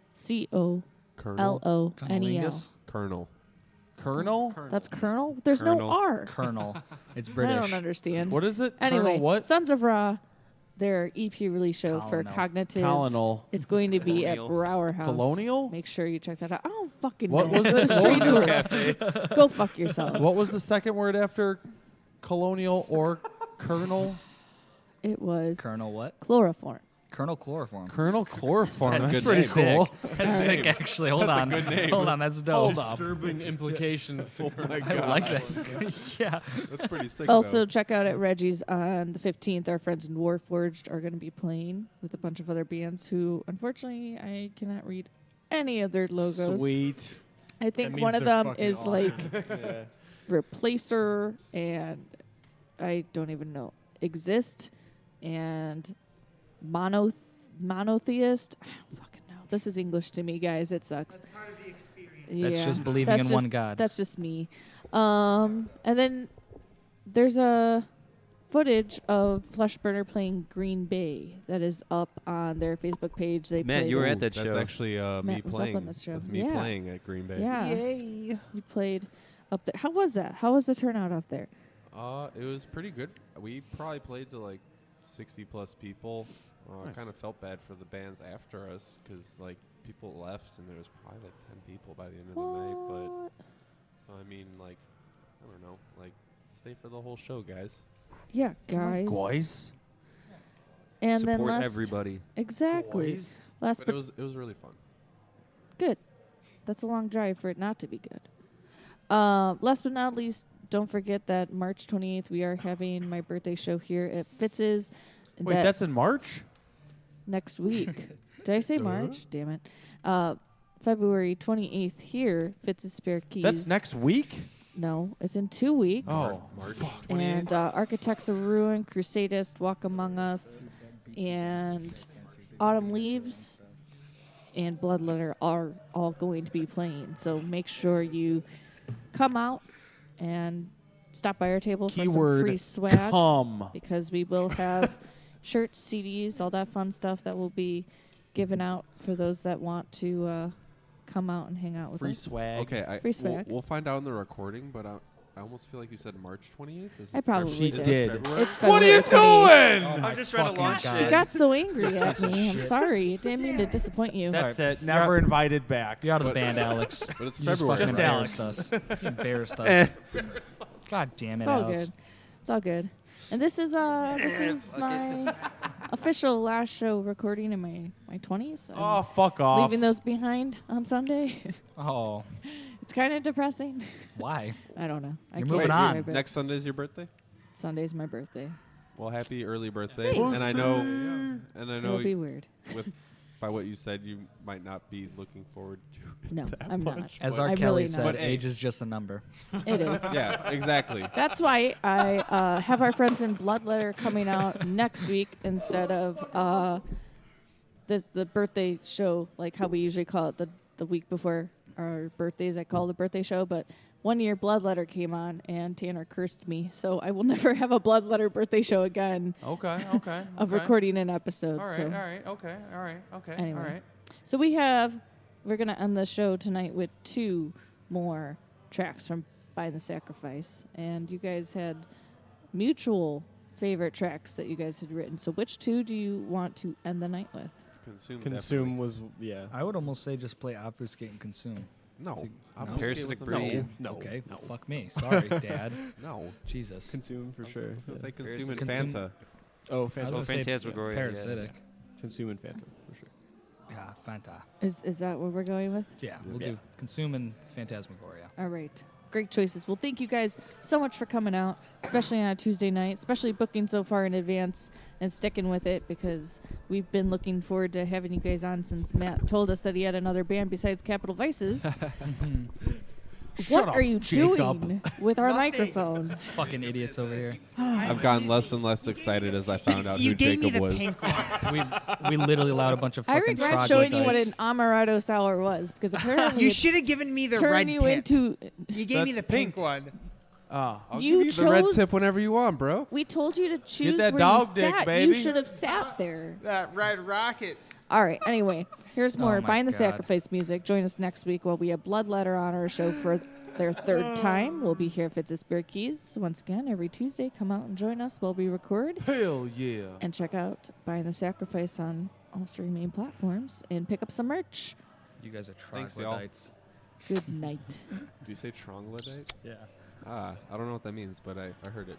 COLONEL.
Colonel.
Colonel?
That's Colonel? There's no R.
Colonel. It's
I
British.
don't understand.
What is it?
Anyway,
Colonel what?
Sons of Ra, their EP release show for
Colonel.
Cognitive.
Colonel.
It's going to be at
Colonial.
Brower House.
Colonial?
Make sure you check that out. I don't fucking
What
know.
was it?
Just
What
straight
was
to
it?
it. Go fuck yourself.
What was the second word after colonial or colonel?
It was
Colonel what?
Chloroform.
Colonel Chloroform.
Colonel Chloroform.
That's
That's
pretty
pretty cool.
That's sick, actually. Hold on.
good name.
Hold on, that's dope.
Disturbing implications to
my
I
God.
like that. yeah.
That's pretty sick.
Also, check out at Reggie's on the 15th. Our friends in Warforged are going to be playing with a bunch of other bands who, unfortunately, I cannot read any of their logos.
Sweet.
I think
means
one of
they're
them
fucking
is
awesome.
like
Yeah.
Replacer, and I don't even know. Exist and Monotheist. I don't fucking know. This is English to me, guys. It sucks.
That's part of the experience.
That's just believing in one God.
That's just me. And then there's a footage of Fleshburner playing Green Bay that is up on their Facebook page. They
Matt,
played
you were
it.
at that
That's
show.
actually me
Matt was up
playing.
on that show.
That's me
Yeah.
playing at Green Bay.
Yeah.
Yay.
You played up there. How was that? How was the turnout up there?
It was pretty good. We probably played to like 60 plus people. I kind of felt bad for the bands after us because like people left and there was probably like 10 people by the end of the night. But so I mean, like, I don't know, like, stay for the whole show, guys.
Yeah, guys.
Guys.
And then
Support
last,
everybody.
Exactly.
Boys.
Last
But
but
it was really fun.
good. That's a long drive for it not to be good. Last but not least, don't forget that March 28th we are having my birthday show here at Fitz's.
Wait, that's in March?
next week. Did I say March? Damn it. February 28th here, Fitz's Spare Keys.
That's next week?
No, it's in 2 weeks.
Oh,
March.
And Architects of Ruin, Crusadist, Walk Among Us, and Autumn Leaves and Bloodletter are all going to be playing. So make sure you come out and stop by our table for some
Keyword
free swag.
come.
Because we will have shirts, CDs, all that fun stuff that will be given out for those that want to come out and hang out with
Free
us.
swag.
Okay,
Free swag.
We'll find out in the recording, but I almost feel like you said March 28th.
I probably
Is it
did.
February?
It's
What are you
February 28th.
doing?
I'm just trying to launch
You
it.
got so angry at me. I'm sorry. Didn't mean to disappoint you.
That's
Alright.
it. Never
You're out-
invited back.
You're out of the band, Alex.
But it's
You just
February.
fucking
Just
embarrassed
Alex.
us. You embarrassed us. God damn it,
It's all
Alex.
good. It's all good. And this is my official last show recording in my 20s. I'm
Oh, fuck off.
leaving those behind on Sunday.
Oh,
It's kind of depressing.
why?
I don't know. I
You're
can't
moving on.
describe it.
Next Sunday's your birthday?
Sunday's my birthday.
Well, happy early birthday.
Thanks.
And I know
It'll be weird.
with by what you said, you might not be looking forward to it.
No,
that
I'm not.
much,
As
but-
R.
I'm
Kelly
really
said,
not.
age is just a number.
It is.
Yeah, exactly.
That's why I have our friends in Bloodletter coming out next week instead of the birthday show, like how we usually call it the week before our birthdays. I call it the birthday show, but one year Bloodletter came on and Tanner cursed me, so I will never have a Bloodletter birthday show again.
Okay.
Of recording an episode.
All right,
so.
all right, okay,
Anyway.
all right.
So we're going to end the show tonight with 2 more tracks from By the Sacrifice. And you guys had mutual favorite tracks that you guys had written. So which 2 do you want to end the night with?
Consume was, yeah.
I would almost say just play Obfuscate and Consume.
No.
No?
Parasitic
No.
Breed.
No.
Okay, well, fuck me. Sorry, Dad.
No.
Jesus.
Consume for sure.
I was going to say
Yeah.
consume and
Consume-
Fanta.
Oh,
I was
Fanta.
gonna say
Phantasmagoria, yeah.
Parasitic.
Consume and Fanta for sure.
Yeah, Fanta.
Is that what we're going with?
Yeah, we'll
Yes.
do Consume and Phantasmagoria.
All right. Great choices. Well, thank you guys so much for coming out, especially on a Tuesday night, especially booking so far in advance and sticking with it because we've been looking forward to having you guys on since Matt told us that he had another band besides Capital Vices. What
up,
are you
Jacob.
doing with our microphone?
Fucking idiots over here.
I've gotten less and less excited as I found out
You
who
gave me
Jacob
the
was.
pink one.
We literally allowed a bunch of
I
fucking
regret showing you what
troglodytes.
an Amaretto sour was because apparently
You
it's
should have given me the
turned
red
you
tip.
into.
You gave me
That's
the pink
pink.
one.
I'll
You
give you the red
chose-
tip whenever you want, bro.
We told you to choose
that
where
dog
you
dick,
sat.
baby.
You should have sat there.
That red rocket.
All right. Anyway, here's more
my
Behind the
God.
Sacrifice music. Join us next week while we have Bloodletter on our show for their 3rd time. We'll be here if it's a Spare Keys. Once again, every Tuesday, come out and join us while we record.
Hell yeah.
And check out Behind the Sacrifice on all streaming platforms and pick up some merch.
You guys are
Thanks, y'all.
troglodytes.
Good night.
Do you say troglodyte?
Yeah.
I don't know what that means, but I heard it.